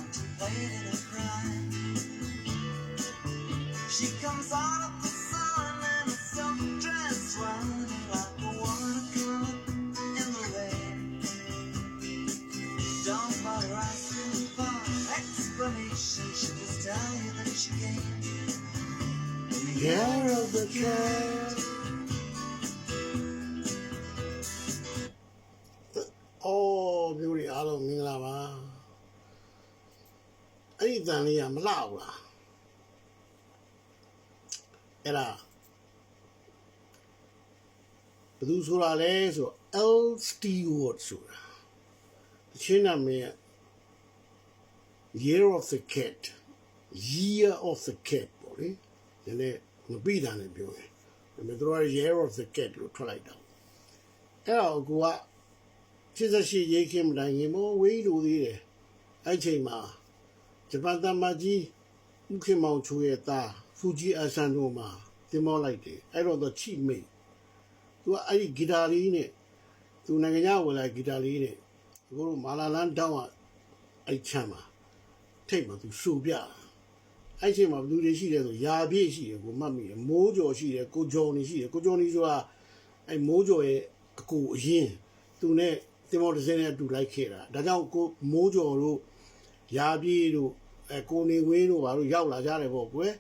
contemplated a crime. She comes out of the sun in a silk dress, running like a watercolor in the rain. Don't bother asking for explanation. She'll just tell you that she came in the year of the cat. Oh, beauty, I don't mean that. Anything I'm loud. Era. But those who are less or L. Stewart. The China me Year of the Cat. Year of the Cat, boy. Then they be done in beauty. And the draw Year of the Cat, you try down. Era go up. She's a she yakim dying more way to the I came ma. Japan Maji, you came out to it. Fuji Asanoma, the more like it. I don't know cheap me. To I guitarine, to Naganya will like guitarine. Go to Malalan down I chama. Take me to Subia. I came up to the sheet of Yabi, she, go mammy, Mojo, she, go Johnny, she, go Johnny, you are a Mojo a go in. To ne, the more the to like here. That now go Mojo, Yabi, a Coney Win or Yaula Jarebo, where.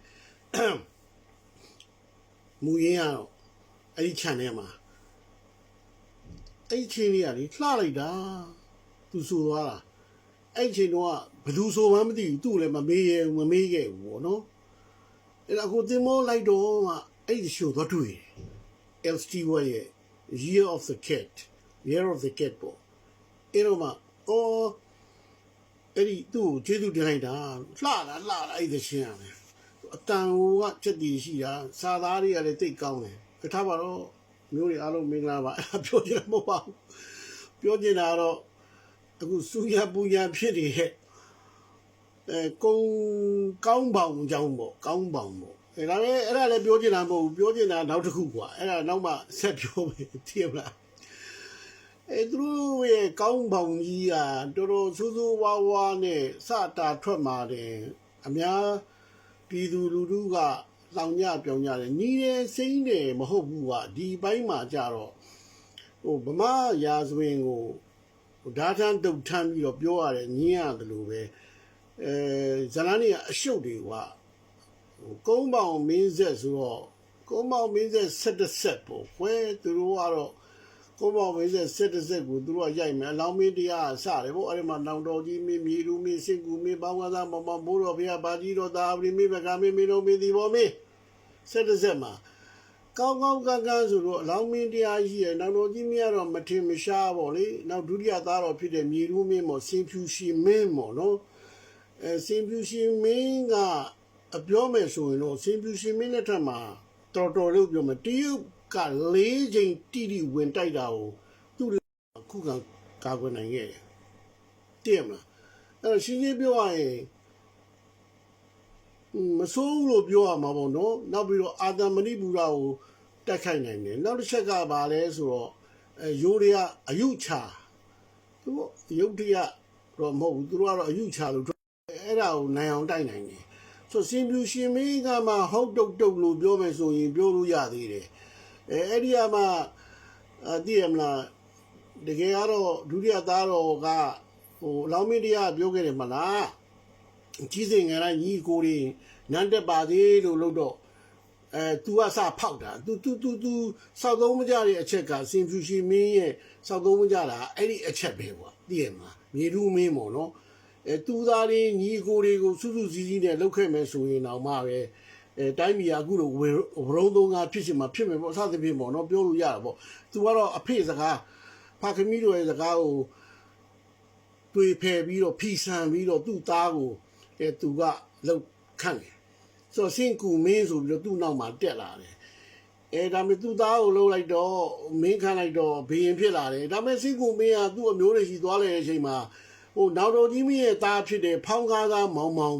Muyano, a chanema. A chiniani, Clarida, to Suala. A chinoa, but do so mammy, do let my may no? And I got them all like Doma, a show the two. Else T.Y. Year of the Cat, Year of the Cat ball. Eroma, oh, Eddie, do, Jedu Dina, la, I the sham. အတန်ကချက်တည်ရှိတာစာသားတွေကလည်းတိတ်ကောင်းတယ်။ထားပါတော့မျိုးတွေအားလုံးမင်္ဂလာပါ။ပြောချင်တာမဟုတ်ပါဘူး။ပြောချင်တာတော့အခုစူရပူရဖြစ်နေတဲ့ကုန်းကောင်းပေါင်အကြောင်းပေါ့။ကောင်းပေါင်ပေါ့။ဒါလည်းအဲ့ဒါလည်းပြောချင်တာမဟုတ်ဘူး။ပြောချင်တာနောက်တစ်ခုကွာ။အဲ့ဒါနောက်မှဆက်ပြောမယ်သိရမလား။သူတို့ရဲ့ကောင်းပေါင်ကြီးကတော်တော်ဆိုးဆိုးဝါးဝါးနဲ့စတာထွက်มาတယ်။အများပြည်သူလူထုကလောင်ညပြောင်ကြတယ်ညီတယ်စိမ့်တယ်မဟုတ်ဘူးကဒီဘိုင်းမှာကြတော့ဟိုဗမာရာဇဝင်ကိုဓာတ်ထမ်းတုတ်ထမ်းပြီးတော့ပြောရတယ်ညင်းရတယ်လို့ပဲဇလန်းကြီးကအရှုပ်တွေကဟိုကုန်းပေါင်မင်းဆက်ဆိုတော့ကုန်းပေါင်မင်းဆက်17ဆက်ပေါ့ခွဲသူတို့ကတော့ကုန်းပေါင်မင်းဆက်17ဆက်ကိုသူတို့ကရိုက်မယ်အလောင်းမင်းတရားစတယ်ပေါ့အဲ့ဒီမှာနောင်တော်ကြီးမင်းမြေလူမင်းစင်ကူမင်းပေါင်းကားသားမမမိုးတော်ဘုရားဘာကြီးတော်သာပရိမိဘကမင်းမင်းတော်မင်းဒီပေါ်မင်း17ဆက်မှာကောင်းကောင်းကန်းကန်းဆိုတော့အလောင်းမင်းတရားရှိရဲ့နောင်တော်ကြီးမင်းကတော့မထင်မရှားပေါ့လေနောက်ဒုတိယသားတော်ဖြစ်တဲ့မြေလူမင်းပေါ့စင်ဖြူရှင်မင်းပေါ့နော်စင်ဖြူရှင်မင်းကအပြောမယ်ဆိုရင်တော့စင်ဖြူရှင်မင်းလက်ထက်မှာတော်တော်လို့ပြောမယ်တရုတ်က4ချိန်တိဝင်တိုက်တာကိုသူ့ခုခံကာကွယ်နိုင်ခဲ့တယ်တည်မလားအဲ့တော့ရှင်းရှင်းပြောရရင်မဆိုးလို့ပြောရမှာပေါ့နော်နောက်ပြီးတော့အာသံမဏိပူရကိုတက်ခိုက်နိုင်တယ်နောက်တစ်ချက်ကဘာလဲဆိုတော့ရိုးတွေကအယုချာသူတို့ရုပ်တရားတော့မဟုတ်ဘူးသူတို့ကတော့အယုချာလို့အဲ့ဒါကိုနိုင်အောင်တိုက်နိုင်တယ်ဆိုစင်ပြူရှင်မင်းကမှဟုတ်တုတ်လို့ပြောမယ်ဆိုရင်ပြောလို့ရသေးတယ်အဲ့ဒီမှာသိရမလားတကယ်ကတော့ဒုတိယသားတော်ကဟိုလောင်းမင်းတရားပြောခဲ့တယ်မလားကြီးစင်ငယ်တိုင်းညီကိုတွေနန်းတက်ပါသေးလို့လို့တော့သူကစဖောက်တာ तू စောက်သုံးမကြတဲ့အချက်ကစင်ဖြူရှင်မင်းရဲ့စောက်သုံးမကြတာအဲ့ဒီအချက်ပဲကွာသိရမလားမြေလူမင်းပေါ့နော်သူသားတွေညီကိုတွေကိုစုစုစည်းစည်းနဲ့လှုပ်ခဲ့မယ်ဆိုရင်တော့မှပဲတိုင်းပြည်အခုလိုဝရုံးသုံးကားဖြစ်ချင်မှာဖြစ်မယ်ပေါ့အစသဖြင့်ပေါ့နော်ပြောလို့ရတာပေါ့သူကတော့အဖေစကားဖခင်မီးတို့ရဲ့စကားကိုတွေ့ဖယ်ပြီးတော့ဖီဆန်ပြီးတော့သူ့သားကိုသူကလှုပ်ခန့်တယ်ဆိုတော့စင်ကူမင်းဆိုပြီးတော့သူ့နောက်မှာတက်လာတယ်ဒါပေမဲ့သူ့သားကိုလှုပ်လိုက်တော့မင်းခန့်လိုက်တော့ဘရင်ဖြစ်လာတယ်ဒါပေမဲ့စင်ကူမင်းကသူ့အမျိုးတွေရှိသွားတဲ့အချိန်မှာဟိုနောက်တော်ကြီးမင်းရဲ့သားဖြစ်တဲ့ဖောင်းကားသားမောင်ပေါ့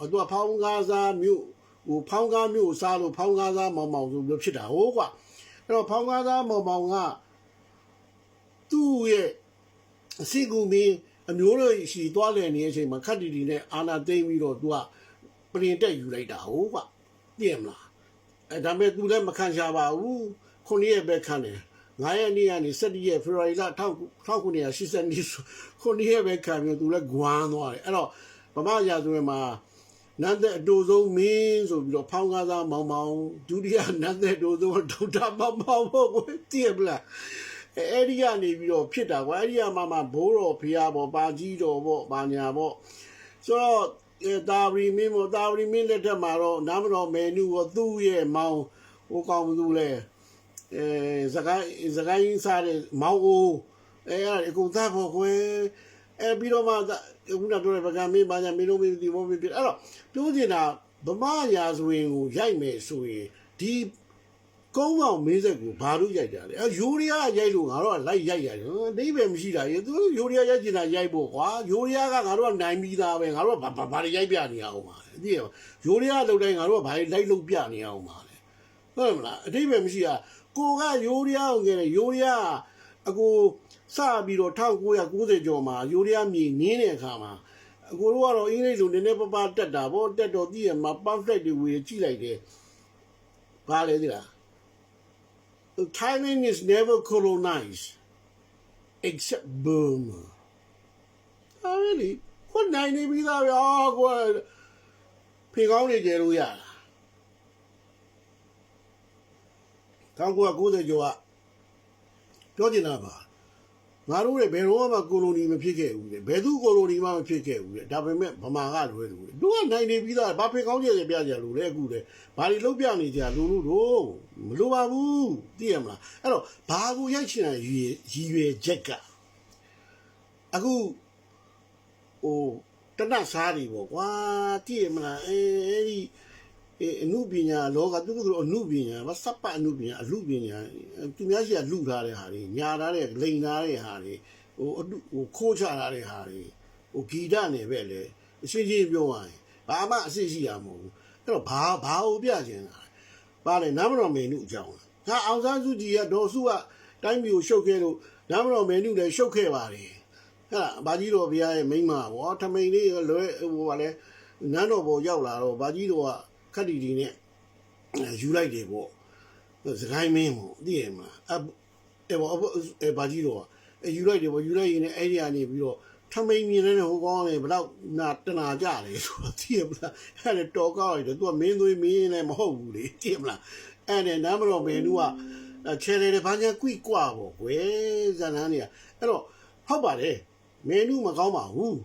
သူကဖောင်းကားသားမြို့ဟိုဖောင်းကားမြို့စားလို့ဖောင်းကားသားမောင်ဆိုလို့ဖြစ်တာဟုတ်ကွာအဲ့တော့ဖောင်းကားသားမောင်ကသူ့ရဲ့စင်ကူမင်း အမျိုးတို့ရှိသွားလည်နေတဲ့အချိန်မှာခက်တီတီနဲ့အာနာသိမ့်ပြီးတော့ तू ကပြင်တက်ယူလိုက်တာဟုတ်ကွာသိရမလားဒါပေမဲ့ तू လည်းမခံရှာပါဘူး9ရက်ပဲခံတယ်9ရက်နေ့ကနေ17ရက်ဖေဖော်ဝါရီလ1980 9ရက်ပဲခံပြီး तू လည်းဂွမ်းသွားတယ်အဲ့တော့ဗမာရာဇဝင်မှာနတ်တဲ့အတူဆုံးမင်းဆိုပြီးတော့ဖောင်းကားသားမောင်မောင်ဒုတိယနတ်တဲ့အတူဆုံးဒေါက်တာမောင်မောင်ပေါ့ကိုသိရမလားအဲ့ဒီကနေပြီးတော့ဖြစ်တာကွာအဲ့ဒီကမှဘိုးတော်ဖျားပေါ့ပါကြီးတော်ပေါ့ပါညာပေါ့ဆိုတော့တာဝရီမင်းပေါ့တာဝရီမင်းလက်ထက်မှာတော့နာမတော်မယ်နုကိုသူ့ရဲ့မောင်ဟိုကောင်သူလဲစကိုင်းစားတဲ့မောင်အိုးအဲ့အကုန်သားဖို့ကွယ်အဲ့ပြီးတော့မှခုနပြောတဲ့ဗကံမင်းပါညာမင်းတို့မင်းဒီမောမင်းဖြစ်အဲ့တော့ပြောချင်တာဗမာရာဇဝင်ကိုရိုက်မယ်ဆိုရင်ဒီကုန်းကောင်မင်းဆက်ကိုဘာလို့ရိုက်ကြလဲယူရီးယားရိုက်လို့ငါတို့ကလိုက်ရိုက်ရတယ်အိဗယ်မရှိတာရေသူယူရီးယားရိုက်ချင်တာရိုက်ဖို့ကွာယူရီးယားကငါတို့ကနိုင်ပြီးသားပဲငါတို့ကဘာတွေရိုက်ပြနေအောင်ပါလေသိရပါယူရီးယားလောက်တိုင်းငါတို့ကဘာတွေလိုက်လုပ်ပြနေအောင်ပါလေဟုတ်မလားအိဗယ်မရှိတာကိုကယူရီးယားကိုငယ်တယ်ယူရီးယားအကိုစပြီးတော့1990ကျော်မှာယူရီးယားမြေနင်းတဲ့အခါမှာအကိုတို့ကတော့အင်္ဂလိပ်လိုနည်းနည်းပါးပါးတက်တာဗောတက်တော့သိရမှာ perfect တွေဝေကြည့်လိုက်တယ်ဘာလဲသိလားThailand is never colonized except Burma. Oh, really? What 90 ปีသားဗျာကွာဖေကောင်းနေကြလို့ရတာ1990ကျော်ကပြောချင်တာပါငါတို့လည်းဘယ်တော့မှကိုလိုနီမဖြစ်ခဲ့ဘူးလေဘယ်သူကိုလိုနီမှမဖြစ်ခဲ့ဘူးလေဒါပေမဲ့ဗမာကလွဲလို့လေတို့ကနိုင်နေပြီးသားဘာဖေကောင်းကြရပြကြလို့လေအခုလေဘာတွေလုံးပြနေကြလို့တို့မလိုပါဘူးသိရမလားအဲ့တော့ဘာကိုရိုက်ချင်တာရည်ရွယ်ချက်ကအခုဟိုတနတ်စားတွေပေါ့ကွာသိရမလားအဲဒီအနုပညာလောကသူကအနုပညာမစပ်ပအနုပညာအလူပညာသူများရှိကလူထားတဲ့ဟာတွေညာထားတဲ့လိန်ထားတဲ့ဟာတွေဟိုခိုးချထားတဲ့ဟာတွေဟိုဂီတနယ်ပဲလေအရှင်းရှင်းပြောရရင်ဘာမှအစစ်ရှိရမဟုတ်ဘူးအဲ့တော့ဘာကိုပြချင်တာပါလေနမတော်မေနုအကြောင်းဒါအောင်ဆန်းစုကြည်ကဒေါ်စုကတိုင်းပြည်ကိုရှုပ်ခဲ့လို့နမတော်မေနုလည်းရှုပ်ခဲ့ပါတယ်ဟဲ့လားဘာကြီးတော်ဘုရားရဲ့မိန်းမပေါ့ထမိန်လေးလွဲဟိုပါလေနန်းတော်ပေါ်ရောက်လာတော့ဘာကြီးတော်ကခက်တီတီနဲ့ယူလိုက်တယ်ပေါ့စကိုင်းမင်းပေါ့သိရမလားအဲ့ပေါ့ဘာကြီးတော့ယူလိုက်တယ်ပေါ့ယူလိုက်ရင်အဲ့ဒီကနေပြီးတော့ထမိန်မြင်နေတဲ့ဟိုကောင်းလေဘလောက်တနာကြတယ်ဆိုတော့သိရမလားအဲ့ဒါတော်ကောက်လိုက်တယ်သူကမင်းသွေးမင်းလည်းမဟုတ်ဘူးလေသိရမလားအဲ့ဒါနားမတော်ဘယ်သူကချဲတယ်ဘာညာကွိကွာပေါ့ကွယ်ဇာနန်းနေအဲ့တော့ဟုတ်ပါတယ်မင်းတို့မကောင်းပါဘူး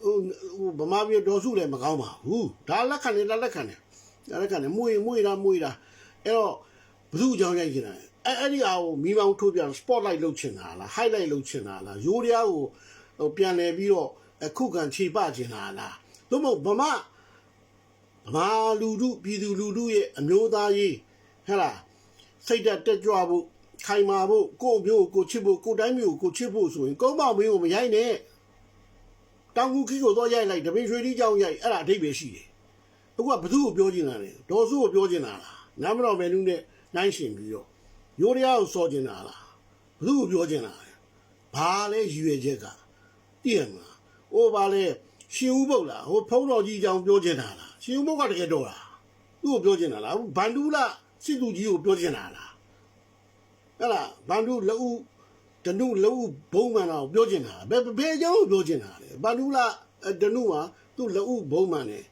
ဟိုဗမာပြည်ဒေါ်စုလည်းမကောင်းပါဘူးဒါလက်ခံတယ်လက်ခံတယ်အဲ့ဒါကလည်းမွေတာအဲ့တော့ဘသူအကြောင်းရိုက်ချင်တာအဲ့ဒီအားကိုမိမောင်းထိုးပြ spotlight လုပ်ချင်တာလား highlight လုပ်ချင်တာလားရိုးရားကိုဟိုပြန်လဲပြီးတော့ခုခံခြေပချင်တာလားသို့မဟုတ်ဗမာလူထုပြည်သူလူထုရဲ့အမျိုးသားရေးဟဲ့လားစိတ်တက်ကြွဖို့ခိုင်မာဖို့ကိုယ့်မျိုးကိုချစ်ဖို့ကိုယ်တိုင်းမျိုးကိုချစ်ဖို့ဆိုရင်ကုန်းပေါင်းမင်းကိုမရိုက်နဲ့တောင်ကူခီကိုတော့ရိုက်လိုက်တပင်ရွှေတီးကြောင်ရိုက်အဲ့ဒါအဓိပ္ပာယ်ရှိတယ်အခုကဘသူ့ကိုပြောချင်တာလဲဒေါ်စုကိုပြောချင်တာလားနာမတော်မယ်နုနဲ့နိုင်ရှင်ပြီးတော့ရိုးရားကိုစော်ချင်တာလားဘသူ့ကိုပြောချင်တာလဲဘာလဲရည်ရွယ်ချက်ကသိရမလားဟိုဘာလဲရှင်ဦးပုတ်လားဟိုဖုံးတော်ကြီးအကြောင်းပြောချင်တာလားရှင်ဦးပုတ်ကတကယ်တော့လားသူ့ကိုပြောချင်တာလားဘန်ဒူးလားစစ်သူကြီးကိုပြောချင်တာလားအဲ့လားဘန်ဒူးလက်ဦးဒနုလက်ဦးဘုံမှန်တော့ပြောချင်တာဘယ်အကြောင်းကိုပြောချင်တာလဲဘန်ဒူးလားဒနုကသူ့လက်ဦးဘုံမှန်နဲ့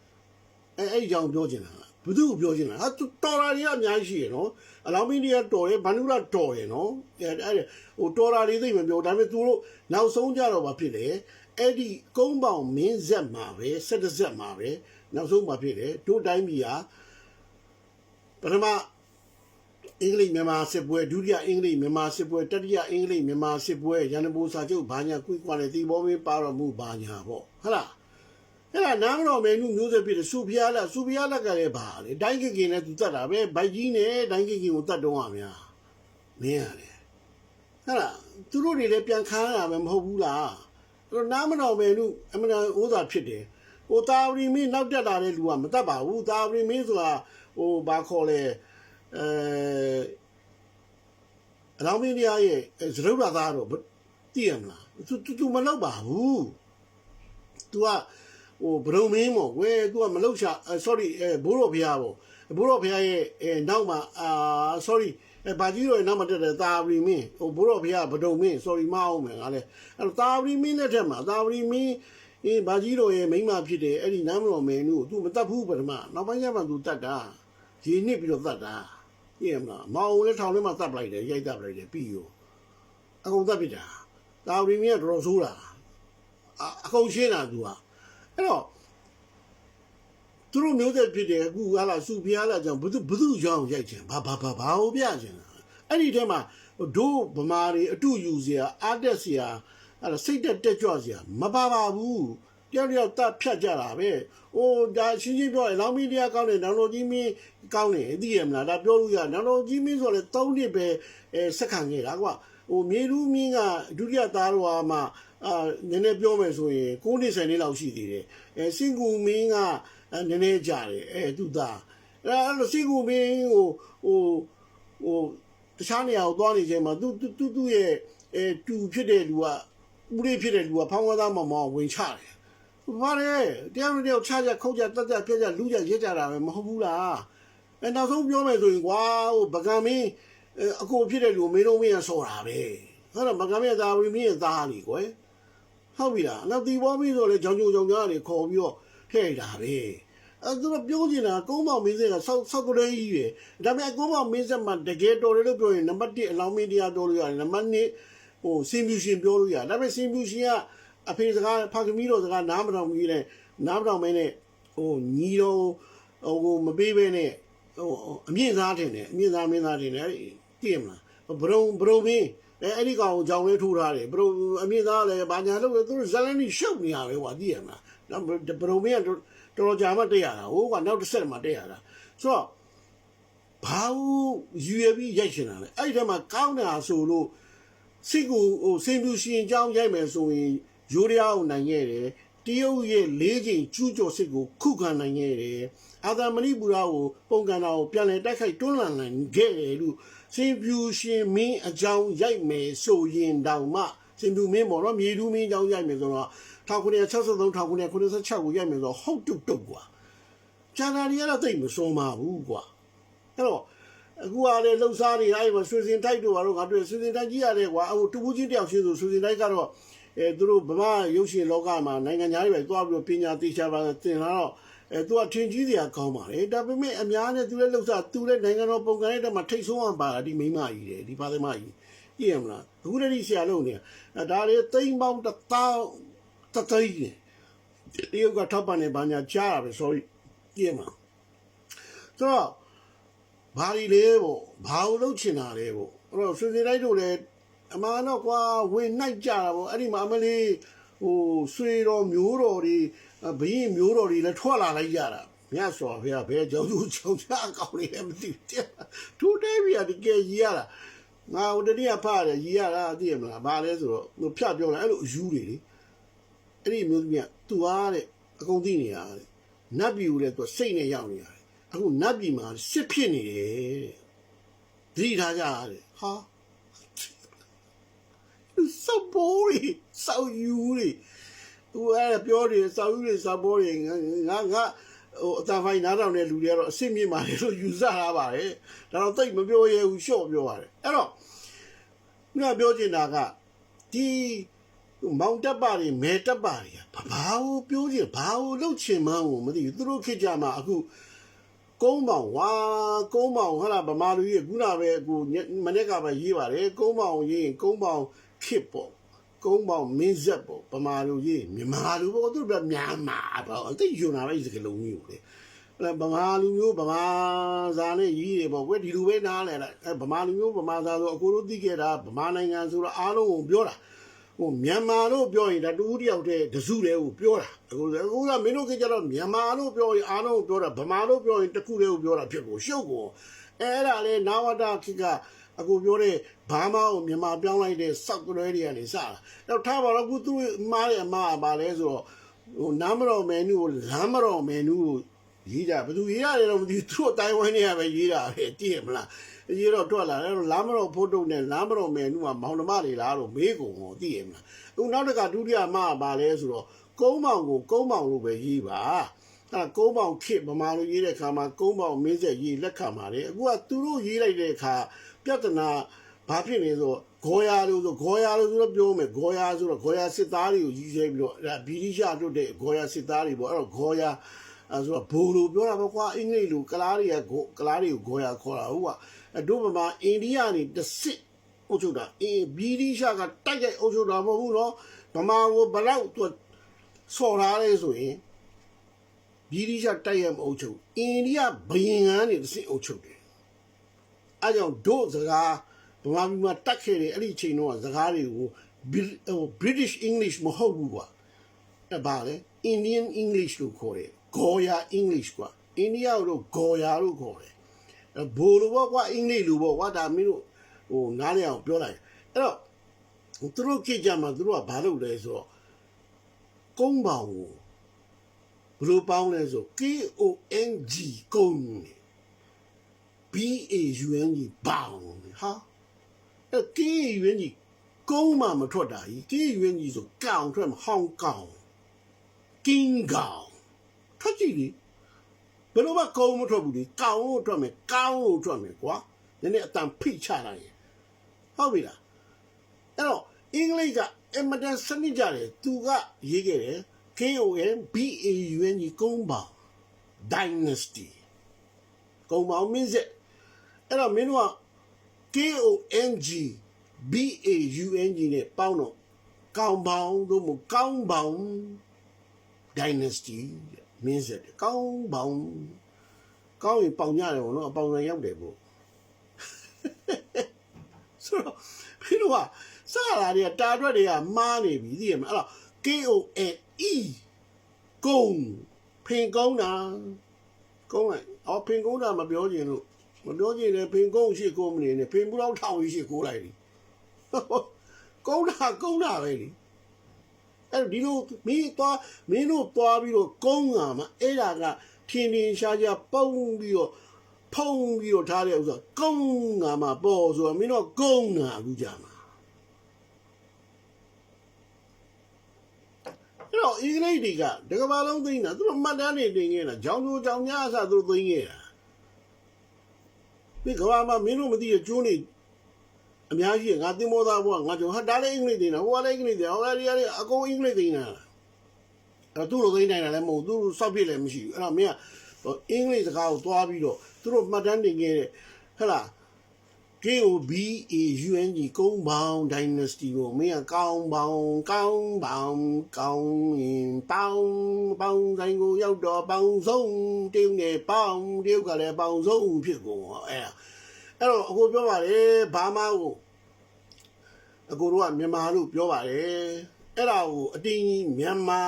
အဲ့အကြောင်းပြောချင်တာဘသူ့ကိုပြောချင်တာဟာတော်တာတွေကအများကြီးရှိရနော်အလောင်းမင်းတွေကတော်တယ်ဘန်နူလာတော်တယ်နော်အဲ့ဟိုတော်တာတွေသိမပြောဒါပေမဲ့သူတို့နောက်ဆုံးကြတော့ဘာဖြစ်လဲအဲ့ဒီကုန်းပေါင်မင်းဆက်မှာပဲ17ဆက်မှာပဲနောက်ဆုံးဘာဖြစ်လဲတို့တိုင်းပြည်ဟာပထမအင်္ဂလိပ်မြန်မာစစ်ပွဲဒုတိယအင်္ဂလိပ်မြန်မာစစ်ပွဲတတိယအင်္ဂလိပ်မြန်မာစစ်ပွဲရန်နဘိုးစာချုပ်ဘာညာကွိကွာတဲ့တီဘောမင်းပါတော်မူဘာညာပေါ့ဟုတ်လားအဲ့ဒါနားမတော်မယ်နုမျိုးဆက်ဖြစ်တယ်စူဖျားလက်ကလည်းပါလေဒိုင်းကင်နဲ့သူတတ်တာပဲဘိုက်ကြီးနဲ့ဒိုင်းကင်ကိုတတ်တော့ရများမင်းရတယ်ဟဲ့လားသူတို့တွေလည်းပြန်ခန်းရမှာမဟုတ်ဘူးလားအဲ့တော့နားမတော်မယ်နုအမှန်ဥစ္စာဖြစ်တယ်ဟိုတာဝရီမင်းနောက်တက်လာတဲ့လူကမတတ်ပါဘူးတာဝရီမင်းဆိုတာဟိုဘာခေါ်လဲအလောင်းမင်းတရားရဲ့သရုပ်လာသားတော့သိရမလားသူမလောက်ပါဘူး तू ကဟိုဘရုံမင်းပေါ့ကွယ် तू ကမလောက်ချ sorry ဘိုးတော်ဖျားပေါ့ဘိုးတော်ဖျားရဲ့နောက်မှာsorry ဘာကြီးတော့နောက်မှာတက်တယ်တာဝရီမင်းဟိုဘိုးတော်ဖျားဗဒုံမင်း sorry မအောင်မယ်ငါလဲအဲ့တော့တာဝရီမင်းလက်ထက်မှာတာဝရီမင်းဘာကြီးတော်ရဲ့မိန်းမဖြစ်တယ်အဲ့ဒီနမ်းမတော်မင်းတို့ तू မတတ်ဘူးပထမနောက်ပိုင်းကျမှ तू တတ်တာရေနစ်ပြီးတော့တတ်တာသိရမလားမောင်လည်းထောင်ထဲမှာတတ်ပလိုက်တယ်ရိုက်တတ်ပလိုက်တယ်ပြီးရောအကုန်တတ်ပြတာတာဝရီမင်းကတော်တော်ဆိုးတာအကုန်ရှင်းတာ तू ကအဲ့တော့သူတို့မျိုးသက်ဖြစ်တယ်အခုဟာလာစုဖျားလာကြောင့်ဘသူကြောင်းရိုက်ချင်ဘာဟိုပြချင်အဲ့ဒီထဲမှာတို့ဗမာတွေအတူယူစရာအားတက်စရာအဲ့ဒါစိတ်တက်ကြွစရာမပါဘူးတယောက်တတ်ဖြတ်ကြတာပဲဟိုဒါရှင်းပြောရင်လောင်မီဒီယာကောင်းတယ်နောင်တော်ကြီးမင်းကောင်းတယ်သိရမလားဒါပြောလို့ရနောင်တော်ကြီးမင်းဆိုလည်း3နှစ်ပဲဆက်ခံခဲ့တာကွာဟိုမြေလူမင်းကဒုတိယသားတော်မှာနည်းနည်းပြောမယ်ဆိုရင်9နှစ်10နှစ်လောက်ရှိသေးတယ်စင်ကူမင်းကနည်းနည်းကြာတယ်သူသားအဲ့လိုစင်ကူမင်းဟိုတခြားနေရာကိုသွားနေချိန်မှာသူ့ရဲ့တူဖြစ်တဲ့လူကဦးလေးဖြစ်တဲ့လူကဖောင်းဝသားမောင်ဝင်ချတယ်ဘာလဲတရားမတရားချကြခုတ်ကြတက်ကြပြက်ကြလူကြရစ်ကြတာပဲမဟုတ်ဘူးလားနောက်ဆုံးပြောမယ်ဆိုရင်ကွာဟိုဗကံမင်းအကိုဖြစ်တဲ့လူမင်းတို့မင်းရဆော်တာပဲဟုတ်တော့ဗကံမင်းသားဝီမင်းရဲ့သားလीကွယ်ဟုတ်ပြီလားနောက်တီဘောမင်းဆိုလဲကြောင်ကြားနေခေါ်ပြီးတော့ထည့်တာပဲသူကပြောနေတာကုန်းမောင်မင်းစက်ကဆောက်ကလေးကြီးပဲဒါပေမဲ့ကုန်းမောင်မင်းဆက်မှာတကယ်တော်တယ်လို့ပြောရင်နံပါတ်1အလောင်းမင်းတရားပြောလို့ရတယ်နံပါတ်2ဟိုစင်ပြူရှင်ပြောလို့ရတယ်ဒါပေမဲ့စင်ပြူရှင်ကအဖေစကားဖခင်မီးတော်စကားနားမတော်မီးနဲ့နားမတော်မင်းနဲ့ဟိုညီတော်ဟိုမပေးဘဲနဲ့ဟိုအမြင့်သားတင်တယ်အမြင့်သားမင်းသားတင်တယ်သိရမလားဘရုံမင်းအဲ့ဒီကောင်ကြောင်လေးထိုးထားတယ်ဘရုံအမြင့်သားလည်းဘာညာလို့သူတို့ဇလန်ကြီးရှုပ်နေရပဲကွာသိရမလားနောက်ဘရုံမင်းကတော်ကြာမှတက်ရတာဟိုကနောက်တစ်ဆက်မှတက်ရတာဆိုတော့ဘာလို့ယူရပြီးရိုက်ရှင်တာလဲအဲ့ဒီထဲမှာကောင်းတာဆိုလို့စိတ်ကိုဟိုစင်ပြူရှင်အကြောင်းရိုက်မယ်ဆိုရင်ရိုးရအောင်နိုင်ခဲ့တယ်တရုတ်ရဲ့၄ချိန်ကျူးကျော်စစ်ကိုခုခံနိုင်ခဲ့တယ်အာသာမဏိပူရာကိုပုံကန်တာကိုပြန်လည်တိုက်ခိုက်တွန်းလှန်နိုင်ခဲ့တယ်လို့စင်ပြူရှင်မင်းအကြောင်းရိုက်မယ်ဆိုရင်တောင်မှစင်ပြူမင်းပေါ့နော်မြေတူးမင်းအကြောင်းရိုက်မယ်ဆိုတော့1963 1986ကိုရိုက်မယ်ဆိုတော့ဟုတ်တုတ်ကွာကျန်တာတွေကတော့တိတ်မစွန်ပါဘူးကွာအဲ့တော့အခုကလည်းလှုပ်ရှားနေအဲ့မှာဆွေစင်တိုက်တို့ကတော့ငါတွေ့ဆွေစင်တိုက်ကြီးရတယ်ကွာဟိုတူဘူးချင်းတယောက်ချင်းဆိုဆွေစင်တိုက်ကတော့သူတို့ဗမာရုပ်ရှင်လောကမှာနိုင်ငံသားတွေပဲတွားပြီးပညာသိချပါတင်လာတော့သူကထင်ကြီးစရာကောင်းပါလေဒါပေမဲ့အများနဲ့သူလည်းလှုပ်ရှားသူလည်းနိုင်ငံတော်ပုံစံနဲ့တည်းမှာထိတ်ဆုံးအောင်ပါတာဒီမိမကြီးတယ်ဒီပါသမကြီးကြည့်ရမလားအခုတည်းဆရာလုံးနေဒါလေသိမ့်ပေါင်း1000တသိန်းတရုတ်ကထောက်ပံ့နေဘာညာကြားရပဲ sorry ကြည့်မှာဆိုတော့ဘာလီလဲပေါ့ဘာလို့လုပ်ချင်တာလဲပေါ့အဲ့တော့ဆွေတိုင်းတို့လည်းအမှန်တော့ကွာဝင်နိုင်ကြတာပေါ့အဲ့ဒီမှာအမလေးဟိုဆွေတော်မျိုးတော်တွေဘရင်မျိုးတော်တွေလည်းထွက်လာလိုက်ကြတာမြတ်စွာဘုရားဘယ်ကြောင့်သူချောင်းချအကောင်းလေးလည်းမသိဘူးသူတဲပြီးတကယ်ကြီးရတာငါဟိုတတိယဖရတယ်ကြီးရတာသိရမလားဘာလဲဆိုတော့ဟိုဖြတ်ပြောလိုက်အဲ့လိုအယူတွေလေအဲ့ဒီမျိုးသမီးကသူအားတဲ့အကုန်သိနေရတဲ့နတ်ပြည်ကိုလည်းသူစိတ်နဲ့ရောက်နေရတယ်အခုနတ်ပြည်မှာစစ်ဖြစ်နေတယ်သတိထားကြရတယ်ဟာစောက်ပေါ်ရီစောက်ယူရီသူအဲ့ပြောတယ်စောက်ယူရီစောက်ပေါ်ရီငါဟိုအတန်ဖိုင်နားတောင်တဲ့လူတွေကတော့အစ်စ်မြင့်ပါလေလို့ယူဆထားပါတယ်ဒါတော့တိတ်မပြောရဘူးရှော့ပြောရတယ်အဲ့တော့ငါပြောချင်တာကဒီမောင်တက်ပါတွေမဲတက်ပါတွေကဘာလို့ပြောချင်ဘာလို့လှုပ်ချင်မှန်းကိုမသိဘူးသူတို့ခေတ်ကြမှာအခုကုန်းပေါင်ဝါကုန်းပေါင်ဟာလာဗမာလူကြီးခုနပဲအခုမနေ့ကပဲရေးပါတယ်ကုန်းပေါင်ရေးကုန်းပေါင်ဖြစ်ပေါ့ကုန်းပေါင်မင်းဆက်ပေါ့ဗမာလူကြီးမြန်မာလူပေါ့သူတို့ကမြန်မာပေါ့အသိယူနာပဲစကလုံးမျိုးလေဗမာလူမျိုးဗမာစာနဲ့ရေးတယ်ပေါ့ကွဒီလူပဲနားလဲဗမာလူမျိုးဗမာစာဆိုအကိုတို့သိခဲ့တာဗမာနိုင်ငံဆိုတော့အားလုံးကိုပြောတာဟိုမြန်မာလို့ပြောရင်ဒါတူတယောက်တည်းတစုတည်းကိုပြောတာအခုကမင်းတို့ကကြတော့မြန်မာလို့ပြောရင်အားလုံးကိုပြောတာဗမာလို့ပြောရင်တခုတည်းကိုပြောတာဖြစ်ကိုရှုပ်ကိုအဲ့ဒါလေနာဝတာခေတ်ကအခုပြောတဲ့ဘာမှကိုမြန်မာပြောင်းလိုက်တဲ့စောက်ကလေးတွေကနေစတာတော့ထားပါတော့အခုသူမားတဲ့အမကပါလဲဆိုတော့ဟိုနားမတော်မယ်နူကိုလမ်းမတော်မယ်နူကိုရေးကြဘယ်သူရေးရတယ်တော့မသိဘူးသူတို့တိုင်းဝိုင်းတွေကပဲရေးတာပဲတည်ရမလားရေးတော့ထွက်လာတယ်လမ်းမတော်ဖို့တုံနဲ့လမ်းမတော်မယ်နူကမောင်နှမတွေလားတော့မေးကုန်ဟောတည်ရမလားအခုနောက်တစ်ခါဒုတိယမကပါလဲဆိုတော့ ကုန်းမောင်ကိုကုန်းမောင်လို့ပဲရေးပါအဲ့ကုန်းမောင်ခေဗမာလိုရေးတဲ့အခါမှာကုန်းမောင်မင်းဆက်ရေးလက်ခံပါတယ်အခုကသူတို့ရေးလိုက်တဲ့အခါပြဿနာဘာဖြစ်နေဆိုဂေါ်ယာလို့ဆိုဂေါ်ယာလို့ဆိုတော့ပြောမယ်ဂေါ်ယာဆိုတော့ဂေါ်ယာစစ်သားတွေကိုကြီးဆဲပြီးတော့ဗြိတိရှတို့တဲ့ဂေါ်ယာစစ်သားတွေပေါ့အဲ့တော့ဂေါ်ယာဆိုတော့ဘိုးလိုပြောတာပေါ့ကွာအင်္ဂလိပ်လိုကလားတွေကိုဂေါ်ယာခေါ်တာဟုတ်ပါတို့ဗမာအိန္ဒိယနေတစ်စစ်အုပ်ချုပ်တာဗြိတိရှကတိုက်ရိုက်အုပ်ချုပ်တာမဟုတ်ဘူးနော်ဗမာကိုဘလောက်သူဆော်ထားလဲဆိုရင်ဗြိတိရှတိုက်ရိုက်မအုပ်ချုပ်အိန္ဒိယဘယင်ကနေတစ်စစ်အုပ်ချုပ်တယ်အဲကြောင့်တို့စကားဗမာပြည်မှာတက်ခဲ့တယ်အဲ့ဒီအချိန်တော့စကားတွေကိုBritish English မဟုတ်ဘူးကွာအဲ့ပါလေ Indian English လို့ခေါ်တယ် Goya English ကွာအိန္ဒိယတို့ Goya လို့ခေါ်တယ်ဘိုးလိုပေါ့ကွာအင်္ဂလိပ်လိုပေါ့ကွာဒါမင်းတို့နားလည်အောင်ပြောလိုက်အဲ့တော့သူတို့ခေတ်ကြမှာသူတို့ကဘာလုပ်လဲဆိုတော့ကုန်းပေါင်ကိုဘယ်လိုပေါင်းလဲဆို KONG ကုန်း BAUNG ပေါင်းဟာအဲ့ KUNG ကုန်းမှမထွက်တာကြီး KUNG ဆိုကောင်ထွက်မှာဟောင်ကောင်ကင်းကောင်ထွက်ကြည့်လေဘယ်လိုမှကုန်းမထွက်ဘူးလေကောင်လို့ထွက်မယ်ကောင်းလို့ထွက်မယ်ကွာနည်းနည်းအတန်ဖိချလိုက်ရင်ဟုတ်ပြီလားအဲ့တော့အင်္ဂလိပ်ကအင်မတန်စနစ်ကြတယ်သူကရေးခဲ့တယ် KONBAUNG ကုန်းပေါင် Dynasty ကုန်းပေါင်မင်းဆက်အဲ့တော့မင်းတို့က KONG BAUNG နဲ့ပေါင်းတော့ကောင်ပေါင်တို့မကောင်းပေါင် Dynasty မင်းဆက်ကောင်းပေါင်ကောင်းရင်ပေါင်ရတယ်ဘောနော်အပေါင်ရရောက်တယ်ပေါ့ဆိုတော့မင်းတို့ကစလာတွေကတာတွက်တွေကမားနေပြီသိရမလားအဲ့တော့ KONE ကုန်းဖင်ကုန်းတာကုန်းလိုက်ဖင်ကုန်းတာမပြောချင်လို့မပြောချင်လည်းဖင်ကုန်းရှိကိုမနေနဲ့ဖင်ဘူးတော့ထောင်ရှိကိုလိုက်တယ်ကုန်းတာပဲလေအဲ့ဒီလိုမင်းတို့သွားပြီးတော့ကုန်းတာမှာအဲ့ဒါကထင်းထင်းရှားရှားပုံပြီးတော့ဖုံးပြီးတော့ထားတဲ့ဥစ္စာကုန်းတာမှာပေါ်ဆိုတော့မင်းတို့ကုန်းတာအခုကြာမှာအဲ့တော့အင်္ဂလိပ်တွေကတကဘာလုံးသိနေတာသူတို့မှတ်တမ်းတွေတင်ခဲ့တာကြောင်တို့ကြောင်များအစသူတို့သိခဲ့တာဒီကဘာမှာမင်းတို့မသိရကျိုးနေအများကြီးငါတင်မောသားဘုရားငါကြောင့်ဟာဒါလည်းအင်္ဂလိပ်တင်တာဟိုကလည်းအင်္ဂလိပ်တင်ဟိုကလည်းအကုန်အင်္ဂလိပ်တင်တာအဲ့သူ့လိုသိနေတာလည်းမဟုတ်သူစောက်ပြစ်လည်းမရှိဘူးအဲ့တော့မင်းကအင်္ဂလိပ်စကားကိုသွားပြီးတော့သူတို့မှတ်တမ်းတင်ခဲ့တဲ့ဟဲ့လား KOBAUNG ကုန်းပေါင် Dynasty ကိုမင်းကကောင်းပေါင်ကောင်းရင်ပေါင်ဆိုင်ကိုရောက်တော့ပေါင်ဆုံးတရုတ်နဲ့ပေါင်တရုတ်ကလည်းပေါင်ဆုံးဖြစ်ကုန်အဲ့တော့အခုပြောပါလေဘာမှကိုအခုတို့ကမြန်မာလို့ပြောပါတယ်အဲ့ဒါကိုအတင်းကြီးမြန်မာ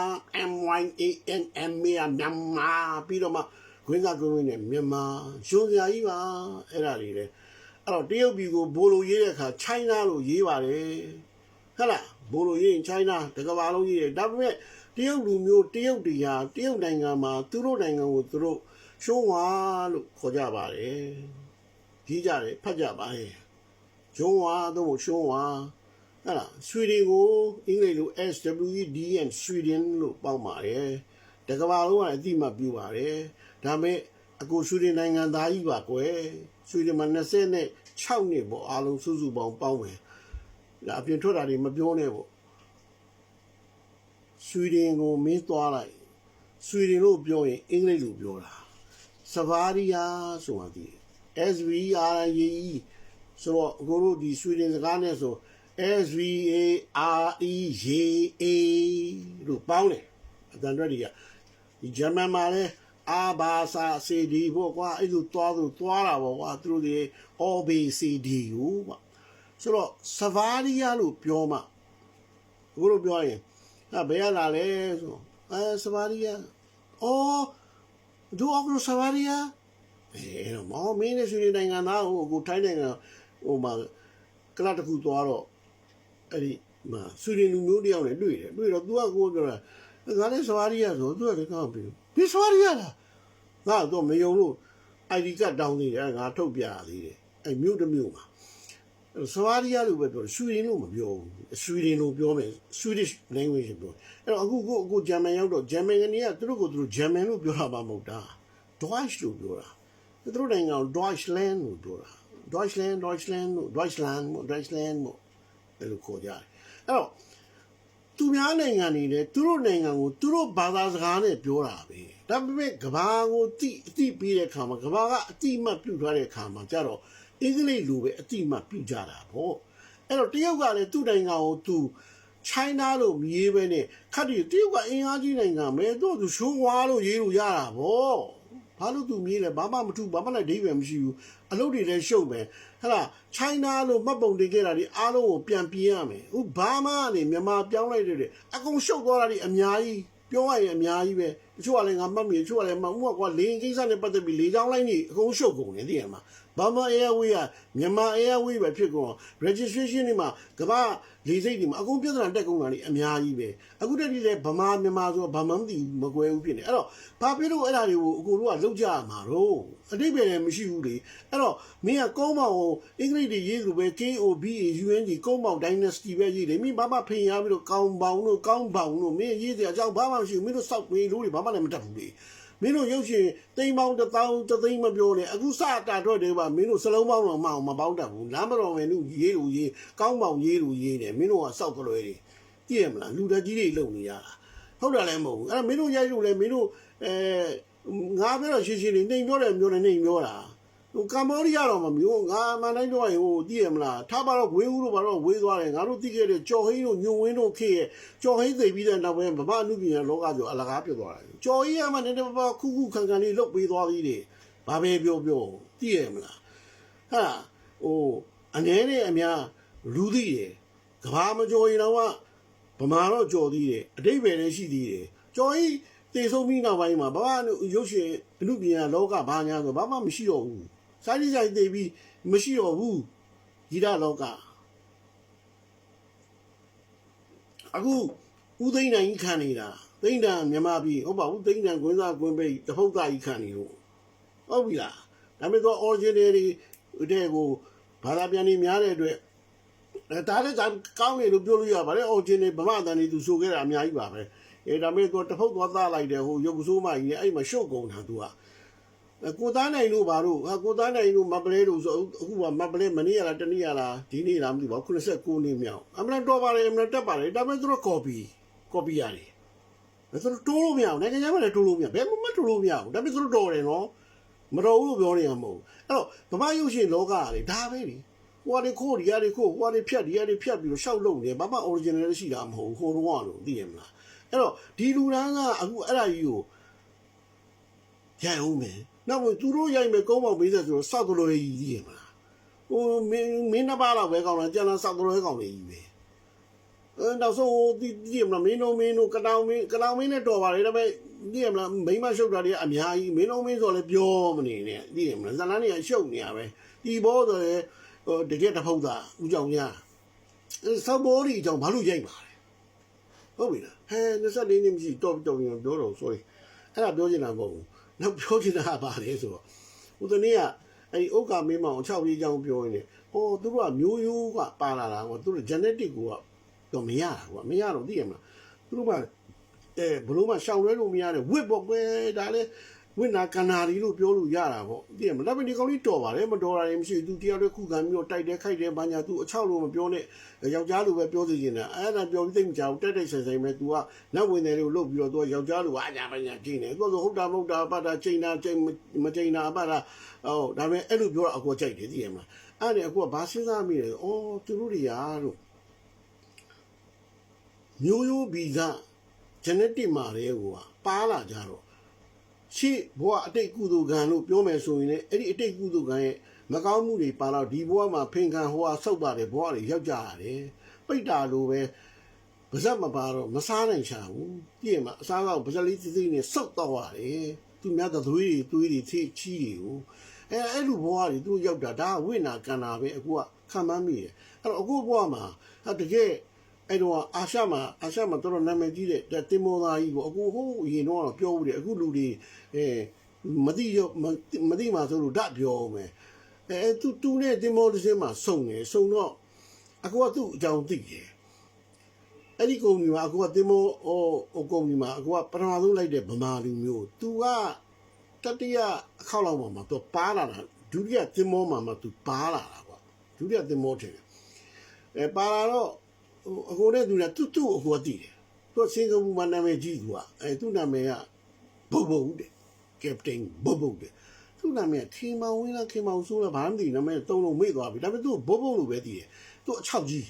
MYANM မြန်မာပြီးတော့မှခွင်းစားကွင်းနဲ့မြန်မာရုံစရာကြီးပါအဲ့ဒါတွေလေအဲ့တော့တရုတ်ပြည်ကိုဘိုးလိုရေးတဲ့အခါ China လို့ရေးပါတယ်ဟဲ့လားဘိုးလိုရေးရင် China တကဘာလုံးရေးတယ်ဒါပေမဲ့တရုတ်လူမျိုးတရုတ်တရားတရုတ်နိုင်ငံမှာသူတို့နိုင်ငံကိုသူတို့ရှုံးဝါလို့ခေါ်ကြပါတယ်ကြီးကြတယ်ဖတ်ကြပါတယ်ရှုံးဝါတော့ရှုံးဝါဟဲ့လားဆွီဒင်ကိုအင်္ဂလိပ်လို SWEDN ဆွီဒင်လို့ပေါက်ပါတယ်တကဘာလုံးကအတိမပြူပါတယ်ဒါပေမဲ့အခုဆွီဒင်နိုင်ငံသားကြီးပါကွယ်ဆွီဒင်မှာ26နှစ်ပေါ့အားလုံးစုစုပေါင်းပေါင်းမယ်ဒါအပြင်ထွက်တာတွေမပြောနဲ့ပေါ့ဆွီဒင်ကိုမင်းသွားလိုက်ဆွီဒင်လို့ပြောရင်အင်္ဂလိပ်လိုပြောတာစဗာရီယာဆိုတာဒီ SVRE ဆိုတော့အခုတို့ဒီဆွီဒင်စကားနဲ့ဆို SVAREJA လို့ပေါင်းတယ်အတန်ရက်တွေကဒီဂျာမန်မှာလဲအာဘာစာစီဒီပေါ့ကွာအဲ့လိုသွားတာပေါ့ကွာသူတို့တွေ OBCD ကိုပေါ့ဆိုတော့စဗာရီယာလို့ပြောမှအခုတို့ပြောရင်ဘယ်ရလာလဲဆိုစဗာရီယာအော်ဒူအခုစဗာရီယာတော့မောင်မင်းနဲ့ဆွေနိုင်ငံသားဟိုအခုထိုင်းနိုင်ငံဟိုမှာကလပ်တစ်ခုသွားတော့အဲ့ဒီမှာဆွေလူမျိုးတယောက်နဲ့တွေ့တော့ तू ကကိုပြောတာငါလည်းစဗာရီယာဆို तू ကလည်းကောင်းပြီဒီစဗာရီယာလားငါတော့မယုံလို့ ID ကတ်တောင်းသေးတယ်ငါထုတ်ပြသေးတယ်အဲ့မြို့တစ်မြို့မှာ Savaria လို့ပဲပြောတယ် Sweden လို့မပြောဘူး Sweden လို့ပြောမယ် Swedish language ပြောအဲ့တော့အခု German ရောက်တော့ German ကနေကသူတို့ကိုသူတို့ German လို့ပြောတာမှမဟုတ်တာ Deutsch လို့ပြောတာသူတို့နိုင်ငံကို Deutschland လို့ပြောတာ Deutschland လို့ Deutschland လို့အဲ့လိုခေါ်ကြတယ်အဲ့တော့သူများနိုင်ငံနေတယ်သူတို့နိုင်ငံကိုသူတို့ဘာသာစကားနဲ့ပြောတာပဲဒါပေမဲ့ကဘာကိုအတိပေးတဲ့ခါမှာကဘာကအတိမှတ်ပြုထားတဲ့ခါမှာကြတော့အင်္ဂလိပ်လိုပဲအတိမှတ်ပြုကြတာပေါ့အဲ့တော့တရုတ်ကလည်းသူ့နိုင်ငံကိုသူ China လို့မရေးပဲနဲ့ခက်တည်းတရုတ်ကအင်အားကြီးနိုင်ငံပဲသူရှိုးဝါလို့ရေးလို့ရတာပေါ့ဘာလို့သူမြည်လဲဘာမှမထူဘာမှလည်းဒိဗယ်မရှိဘူးအလုပ်တွေလည်းရှုပ်ပဲဟဲ့လား China လို့မှတ်ပုံတင်ခဲ့တာဒီအားလုံးကိုပြန်ပြင်ရမယ်ဥဘာမှနေမြန်မာပြောင်းလိုက်တဲ့အကုန်ရှုပ်သွားတာဒီအများကြီးပြောရရင်အများကြီးပဲတချို့ကလည်းငါမှတ်မိတချို့ကလည်းမဟုတ်ကွာလေကိစ္စနဲ့ပတ်သက်ပြီးလေချောင်းလိုက်နေအကုန်ရှုပ်ကုန်တယ်သိရမှာBurma Airways ကမြန်မာ Airways ပဲဖြစ်ကုန် registration တွေမှာကမ္ဘာလေဆိပ်တွေမှာအကုန်ပြဿနာတက်ကုန်တာလေအများကြီးပဲအခုတည်းကလည်းဗမာမြန်မာဆိုတော့ဘာမှမသိဘူးမကွဲဘူးဖြစ်နေအဲ့တော့ဘာဖြစ်လို့အဲ့ဒါတွေကိုအကိုတို့ကလောက်ကြရမှာတော့အတိတ်ပဲလည်းမရှိဘူးလေအဲ့တော့မင်းကကုန်းမောင်ကိုအင်္ဂလိပ်တွေရေးလို့ပဲ KOBAUNG ကုန်းမောင် dynasty ပဲရေးတယ်မင်းဘာမှဖိန်ရပြီးတော့ကောင်းပေါင်လို့မင်းရေးတဲ့အကြောင်းဘာမှမရှိဘူးမင်းတို့စောက်ပေးလို့တွေဘာမှလည်းမတတ်ဘူးလေမင်းတို့ရုပ်ရှင်သိန်းပေါင်း1000 3000မပြောနဲ့အခုစတာထွက်တယ်ပါမင်းတို့စလုံးပေါင်းတော့မအောင်မပေါင်းတတ်ဘူးလမ်းမတော်မယ်နုရေးလို့ရေးကောင်းပေါင်ရေးလို့ရေးတယ်မင်းတို့ကစောက်ကလွယ်တွေကြည့်ရမလားလူတက်ကြီးတွေလုံနေရတာဟုတ်တယ်လည်းမဟုတ်ဘူးအဲ့ဒါမင်းတို့ရိုက်လို့လည်းမင်းတို့ငါပြောတော့ရှင်းရှင်းလေးနှိမ်ပြောတယ်ပြောတယ်နှိမ်ပြောတာဟိုကမ္ဘောဒီးယားတော့မမျိုးငါမှန်တိုင်းပြောရင်ဟိုကြည့်ရမလားထားပါတော့ဝေးဦးလို့ပါတော့ဝေးသွားတယ်ငါတို့သိခဲ့တဲ့ကြော်ဟင်းတို့ညွန့်ဝင်းတို့ခေရဲ့ကြော်ဟင်းသိပြီးတဲ့နောက်ပိုင်းဗမာအမှုပညာလောကကျော်အလကားပြတ်သွားတယ်ကြော်ဟင်းကမှနည်းနည်းပါးခုခံလေးလုတ်ပေးသွားသေးတယ်ဘာပဲပြောသိရမလားဟာဟိုအနေနဲ့အများလူသိတယ်ကဘာမကြော်ရင်တော့ဗမာတော့ကြော်သေးတယ်အတိတ်ပဲလည်းရှိသေးတယ်ကြော်ဟင်းတေဆုံးပြီးနောက်ပိုင်းမှာဗမာရုပ်ရှင်အမှုပညာလောကဘာညာဆိုဘာမှမရှိတော့ဘူးစားလိဆိုင်သိပြီးမရှိတော့ဘူးဒီရလောကအခုဦးသိန်းနိုင်ကြီးခံနေတာသိန်းတန်မြန်မာပြည်ဟုတ်ပါဘူးသိန်းတန်ကွင်းစားကွင်းပိတ်တဖုတ်သားကြီးခံနေလို့ဟုတ်ပြီလားဒါပေမဲ့တော့ original တွေတဲ့ကိုဘာသာပြန်နေများတဲ့အတွက်ဒါလည်းကောင်းတယ်လို့ပြောလို့ရပါတယ် original ဗမာတန်တွေသူဆိုခဲ့တာအများကြီးပါပဲဒါပေမဲ့တော့တဖုတ်သွားသားလိုက်တယ်ဟိုရုပ်ဆိုးမကြီးနဲ့အဲ့မှာရှုပ်ကုန်တာသူကကိုသားနိုင်လို့ဘာလို့ကိုသားနိုင်လို့မပလဲလို့ဆိုအခုကမပလဲမနေ့ရလားတနေ့ရလားဒီနေ့လားမသိပါဘူး89နှစ်မြောက်အမှန်တော့ပါတယ်အမှန်တက်ပါတယ်ဒါပေမဲ့သူတို့ copy ရတယ်သူတို့တိုးလို့မရဘူးနိုင်ငံခြားမှာလည်းတိုးလို့မရဘယ်မှမတိုးလို့မရဘူးဒါပေမဲ့သူတို့တော်တယ်နော်မတော်ဘူးလို့ပြောနေရမဟုတ်အဲ့တော့ဗမာရုပ်ရှင်လောကကလေဒါပဲလေဟိုကနေခိုးဒီကနေခိုးဟိုကနေဖြတ်ဒီကနေဖြတ်ပြီးတော့ရှောက်လုံနေဘာမှ original ရှိတာမဟုတ်ဘူးဟိုတော့လို့သိရမလားအဲ့တော့ဒီလူတန်းကအခုအဲ့ဒါကြီးကိုရိုက်အောင်မယ်နောက်သူတို့ရိုက်မယ်ကုန်းပေါက်ပေးတဲ့ဆိုတော့စောက်တလွယ်ကြီးသိရမလားဟိုမင်းနှစ်ပါးတော့ပဲကောင်းလားကျန်လာစောက်တလွယ်ကောင်းနေကြီးပဲနောက်ဆုံးသိရမလားမင်းတို့ကတောင်မင်းနဲ့တော်ပါလေဒါပေမဲ့သိရမလားမိမရှုပ်တာတွေအများကြီးမင်းဆိုလည်းပြောမနေနဲ့သိရမလားဇလန်းတွေကရှုပ်နေရပဲဒီဘောဆိုလည်းတကယ်တဖုတ်သားဦးကြောင်ညာစောက်ဘောဒီအကြောင်းဘာလို့ရိုက်ပါလဲဟုတ်ပြီလားဟဲ24နှစ်မရှိတော့ပြောတော့ sorry အဲ့ဒါပြောချင်တာမဟုတ်ဘူးနောက်ပြောချင်တာကဘာလဲဆိုတော့ဦးတနေ့ကအဲ့ဒီဥက္ကာမင်းမောင်6ရေးကြောင်းပြောနေတယ်ဟောသူတို့ကမျိုးရိုးကပါလာတာဟောသူတို့ genetic ကတော့မရတာကွာမရတော့သိရမလားသူတို့ကဘလို့မှရှောင်လွဲလို့မရတဲ့ဝစ်ပေါ့ကွယ်ဒါလည်းဝိနာကနာရီလို့ပြောလို့ရတာပေါ့သိရမလားဒါပေမဲ့ဒီကောင်လေးတော်ပါတယ်မတော်တာလည်းမရှိဘူးသူတရားတွေခုခံပြီးတော့တိုက်တယ်ခိုက်တယ်ဘာညာသူအချောက်လို့မပြောနဲ့ယောက်ျားလိုပဲပြောစီနေတာအဲ့ဒါပြောပြီးသိမကြောက်တိုက်ဆိုင်ပဲ तू ကနောက်ဝင်တယ်လို့လုပ်ပြီးတော့ तू ကယောက်ျားလိုအာညာဘာညာကျင်းတယ် तू ဆိုဟုတ်တာမဟုတ်တာပတ်တာချိန်တာချိန်မချိန်တာပတ်တာဟုတ်ဒါပေမဲ့အဲ့လိုပြောတာအကူကြိုက်တယ်သိရမလားအဲ့ဒါအကူကဘာစဉ်းစားမိလဲအော်သူတို့တွေရာလို့မျိုးရိုးဗီဇ genetic မှာတဲ့ကိုကပါလာကြတော့ရှေ့ဘဝအတိတ်ကုသိုလ်ကံလို့ပြောမယ်ဆိုရင်လည်းအဲ့ဒီအတိတ်ကုသိုလ်ကံရဲ့မကောင်းမှုတွေပါတော့ဒီဘဝမှာဖင်ခံဟိုဟာဆောက်ပါတယ်ဘဝတွေရောက်ကြရတယ်ပိတ်တာလိုပဲပါဇက်မပါတော့မစားနိုင်ချဘူးပြည့်မှာအစားကောက်ပါဇက်လေးစိနဲ့ဆောက်တော့ရတယ်သူများသသွေးတွေချီးတွေကိုအဲ့လိုဘဝတွေသူရောက်တာဒါဝိနာကန္နာပဲအခုကခံမှန်းမိတယ်အဲ့တော့အခုဘဝမှာတကယ်အဲ့တော့အာရှမှာတော်တော်နာမည်ကြီးတဲ့တင်မောသားကြီးကိုအခုဟိုအရင်တော့ပြောဦးတယ်အခုလူတွေမသိမှဆိုလို့ဓာတ်ပြောမယ် သူနဲ့တင်မောတစ်စင်းမှာစုံတယ်စုံတော့အခုကသူ့အကြောင်းသိတယ်အဲ့ဒီကုမ္ပဏီမှာအခုကတင်မောကုမ္ပဏီမှာအခုကပထမဆုံးလိုက်တဲ့ဗမာလူမျိုးသူကတတိယအခေါက်လောက်မှာသူပါလာတာဒုတိယတင်မောမှာသူပါလာတာကွာဒုတိယတင်မောထင်တယ်ပါလာတော့အခုနဲ့သူကသူ့အခုကတည်တယ်သူစင်ကာပူမှာနာမည်ကြီးသူကသူ့နာမည်ကဘုတ်တဲ့ကပတိန်ဘုတ်တဲ့သူ့နာမည်ခေမောင်ဝင်းလားခေမောင်ဆိုးလားဘာမှမသိနာမည်သုံးလုံးမေ့သွားပြီဒါပေမဲ့သူ့ဘုတ်လို့ပဲတည်တယ်သူအချောက်ကြီး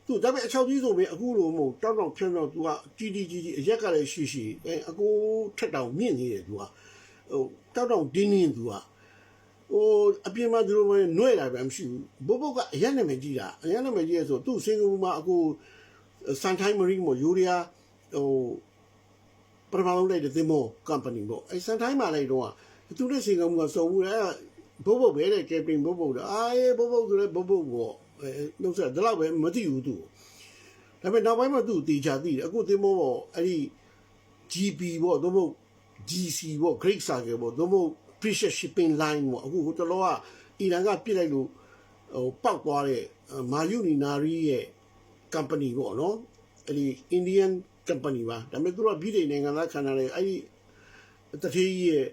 သူဒါပေမဲ့အချောက်ကြီးဆိုပေအခုလိုမဟုတ်တောက်ဖြန်းတော့သူကကြီးအရက်ကလည်းရှိအကိုထက်တောင်မြင့်နေတယ်သူကတောက်တင်းသူကအပြင်မှာသူတို့ပဲနှွဲ့လာပဲမရှိဘူးဘုတ်ကအရက်နာမည်ကြီးတာအရက်နာမည်ကြီးဆိုသူ့စင်ကာပူမှာအခုစန်ထိုင်းမရီမို့ယူရီးယားပထမဆုံးလိုက်တဲ့သင်္ဘော company ပေါ့စန်ထိုင်းမှာလိုက်တော့သူနဲ့စင်ကာပူကစုံဘူးလေဘုတ်ပဲတဲ့ကက်ပတင်ဘုတ်တဲ့ဘုတ်ဆိုလဲဘုတ်ပေါ့နှုတ်ဆက်ဒါတော့ပဲမသိဘူးသူဒါပေမဲ့နောက်ပိုင်းမှာသူတေချာသိတယ်အခုသင်္ဘောပေါ့အဲ့ဒီ GP ပေါ့သို့မဟုတ် GC ပေါ့ Great Circle ပေါ့သို့မဟုတ် Precious Shipping Line ပေါ့အခုတလောကအီရန်ကပြစ်လိုက်လို့ပောက်သွားတဲ့မာယူနီနာရီရဲ့ company ပေါ့နော်အဲ့ဒီ Indian company ပါဒါပေမဲ့သူတို့ကပြည်နိုင်ငံသားခံရတယ်အဲ့ဒီတထေးကြီးရဲ့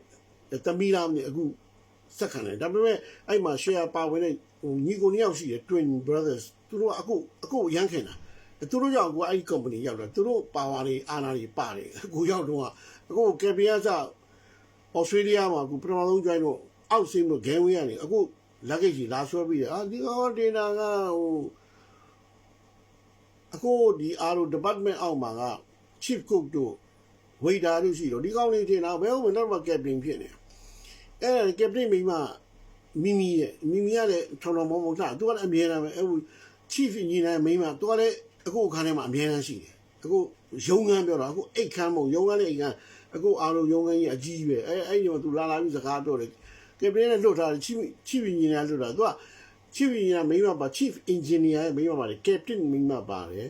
တမီလာနဲ့အခုစက်ခံတယ်ဒါပေမဲ့အဲ့မှာ share ပါဝင်တဲ့ညီကိုနှစ်ယောက်ရှိတယ် Twin Brothers သူတို့ကအခုရမ်းခင်တာသူတို့ရောက်ကိုအဲ့ဒီ company ရောက်တော့သူတို့ပါဝါတွေအာဏာတွေပါတယ်အခုရောက်တော့အခုကယ်ပီယာစာဩစတြေးလျမှာအခုပထမဆုံး join တော့အောက်ဆင်းလို့ game ဝင်ရတယ်အခုလက်ကိတ်ကြီးလာဆွဲပြီးတယ်ဒီကောင်တင်တာကအခုဒီအာရို department အောက်မှာက chief cook တို့ waiter တို့ရှိတော့ဒီကောင်လေးတင်တာဘယ်ဟုတ်မလဲတော့ captain ဖြစ်နေအဲ့ဒါ captain မိမမီကလည်းထောင်မောထားသူကလည်းအမြဲတမ်းပဲအခု chief engineer မိမသူကလည်းအခုအခန်းထဲမှာအမြဲတမ်းရှိတယ်အခုရုံးခန်းပြောတာအခုအိတ်ခန်းမဟုတ်ရုံးခန်းနဲ့အိတ်ခန်းအခုအာရိုရုံးခန်းကြီးအကြီးပဲအဲ့ဒီမှာသူလာပြီးစကားပြောတယ် captain နဲ့လွတ်ထားတယ် chief engineer လွတ်တာသူက chief engineer မိမပါ chief engineer ရဲ့မိမပါတယ် captain မိမပါတယ်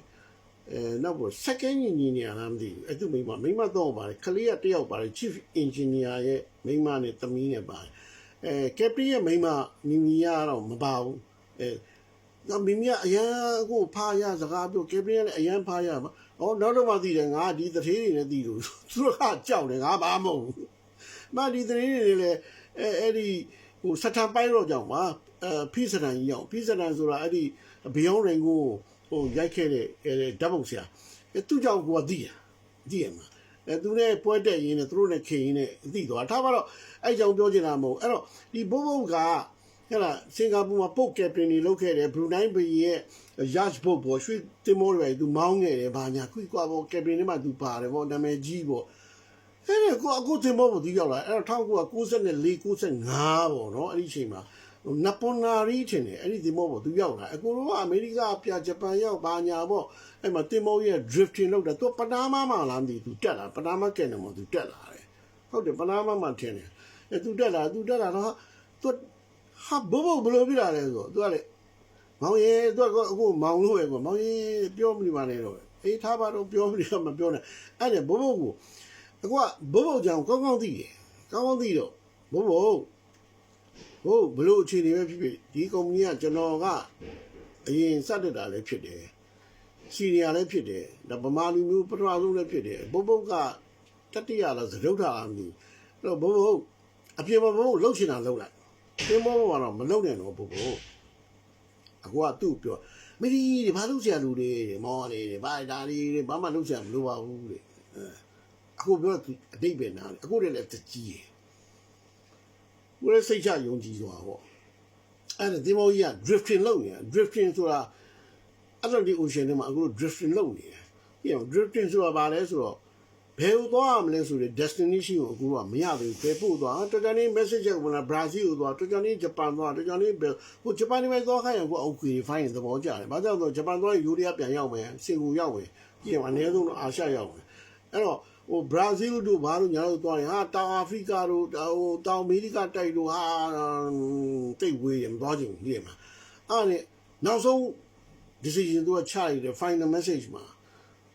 နောက်တော့ second engineer လားမသိဘူးအဲ့သူမိမတော့ပါတယ်ခလေးကတယောက်ပါတယ် chief engineer ရဲ့မိမနဲ့သမီးနဲ့ပါတယ်captain ရဲ့မိမမီကတော့မပါဘူးမီကအရန်ကိုဖားရစကားပြော captain ကလည်းအရန်ဖားရပါနောက်တော့မှသိတယ်ငါဒီတထေးတွေနဲ့သိလို့သူတို့ကကြောက်တယ်ငါဘာမဟုတ်ဘူးဒီတထေးတွေလည်းအဲ့ဒီစတန်ပိုင်းတော့ကြောက်ပါဖိစတန်ကြီးရောက်ဖိစတန်ဆိုတာအဲ့ဒီဘေယောင်းရင်ကိုရိုက်ခဲ့တဲ့ဓာတ်ပုံဆရာသူ့ကြောင့်ကိုကသိရမှာသူနဲ့ပွဲတက်ရင်းနဲ့သူတို့နဲ့ခင်ရင်းနဲ့သိသွားထားပါတော့အဲ့ကြောင့်ပြောချင်တာမဟုတ်အဲ့တော့ဒီဘုတ်ကဟဲ့လားစင်ကာပူမှာပုတ်ကက်ပတင်တွေလုပ်ခဲ့တယ်ဘရူနိုင်းဘီရဲ့ yacht boat ပေါ်ရွှေတင်မောတွေသူမောင်းခဲ့တယ်ဘာညာခွိကွာပေါ့ကက်ပတင်တွေမှာသူပါတယ်ပေါ့နာမည်ကြီးပေါ့အဲ့ဒါကိုတင်မောကိုသူရောက်လာအဲ့တော့1994 95ပေါ့နော်အဲ့ဒီအချိန်မှာနပွန်နာရီထင်တယ်အဲ့ဒီတင်မောပေါ့သူရောက်လာအကိုတို့ကအမေရိကပြဂျပန်ရောက်ဘာညာပေါ့အဲ့မှာတင်မောရဲ့ drifting လုပ်တာသူပနားမားမှာလားမသိသူတက်လာပနားမားကဲနေမှာသူတက်လာတယ်ဟုတ်တယ်ပနားမားမှာထင်တယ်အဲ့သူတက်လာတော့သူဟာဘိုးဘလို့ပြလာလဲဆိုသူကလေမောင်ရဲသူကအခုမောင်လို့ပဲကွာမောင်ရဲပြောမနေပါနဲ့တော့အေးထားပါတော့ပြောမနေတော့မပြောနဲ့အဲ့ဒါဘိုးကိုအခုကဘိုးကြောင်ကောင်းသိတယ်ကောင်းသိတော့ဘိုးဘလို့အခြေအနေပဲဖြစ်ဖြစ်ဒီကုမ္ပဏီကကျွန်တော်ကအရင်စတက်တာလည်းဖြစ်တယ်စီနီယာလည်းဖြစ်တယ်ဒါဗမာလူမျိုးပထမဆုံးလည်းဖြစ်တယ်ဘိုးကတတိယလားသရုပ်ထားတာမသိဘူးအဲ့တော့ဘိုးအပြင်မှာဘိုးလှုပ်ချင်တာလှုပ်လိုက်တင်မောကတော့မလုံနဲ့တော့ဘို့အခုကသူ့ပြောမင်းဒီဘာလုပ်ဆရာလူတွေမောနေတယ်ဘာဒါတွေဘာမှလုပ်ဆရာမလိုပါဘူးတဲ့အခုပြောသူအတိတ်ပဲနားတယ်အခုတည်းလည်းတကြီးရယ်ကိုယ်စိတ်ချယုံကြည်စွာပေါ့အဲ့ဒါတင်မောကြီးက drifting လုပ်နေတာ drifting ဆိုတာ Atlantic Ocean ထဲမှာအခု drifting လုပ်နေတယ်ပြီးတော့ drifting ဆိုတာဘာလဲဆိုတော့ဘယ်ကိုသွားမလဲဆိုတဲ့ destination ကိုအခုကမရသေးဘူးဘယ်ပို့သွားတော်တော်လေး message ကဝင်လာ Brazil ကိုသွားတော်တော်လေး Japan သွားတော်တော်လေးဟို Japan နဲ့သွားခိုင်းရင်ကို okay fine သဘောကျတယ်ဘာကြောင့်လဲ Japan သွားယူရီးယားပြန်ရောက်မယ်စင်ကိုရောက်မယ်ပြီးရင်အနည်းဆုံးတော့အာရှရောက်မယ်အဲ့တော့ဟို Brazil တို့ဘာလို့ညာတို့သွားရင်ဟာတောင်အာဖရိကတို့ဟိုတောင်အမေရိကတိုက်တို့ဟာတိတ်ဝေးရင်သွားကြည့်နေမှာအဲ့ဒါနဲ့နောက်ဆုံး decision သူကချလိုက်တယ် final message မှာ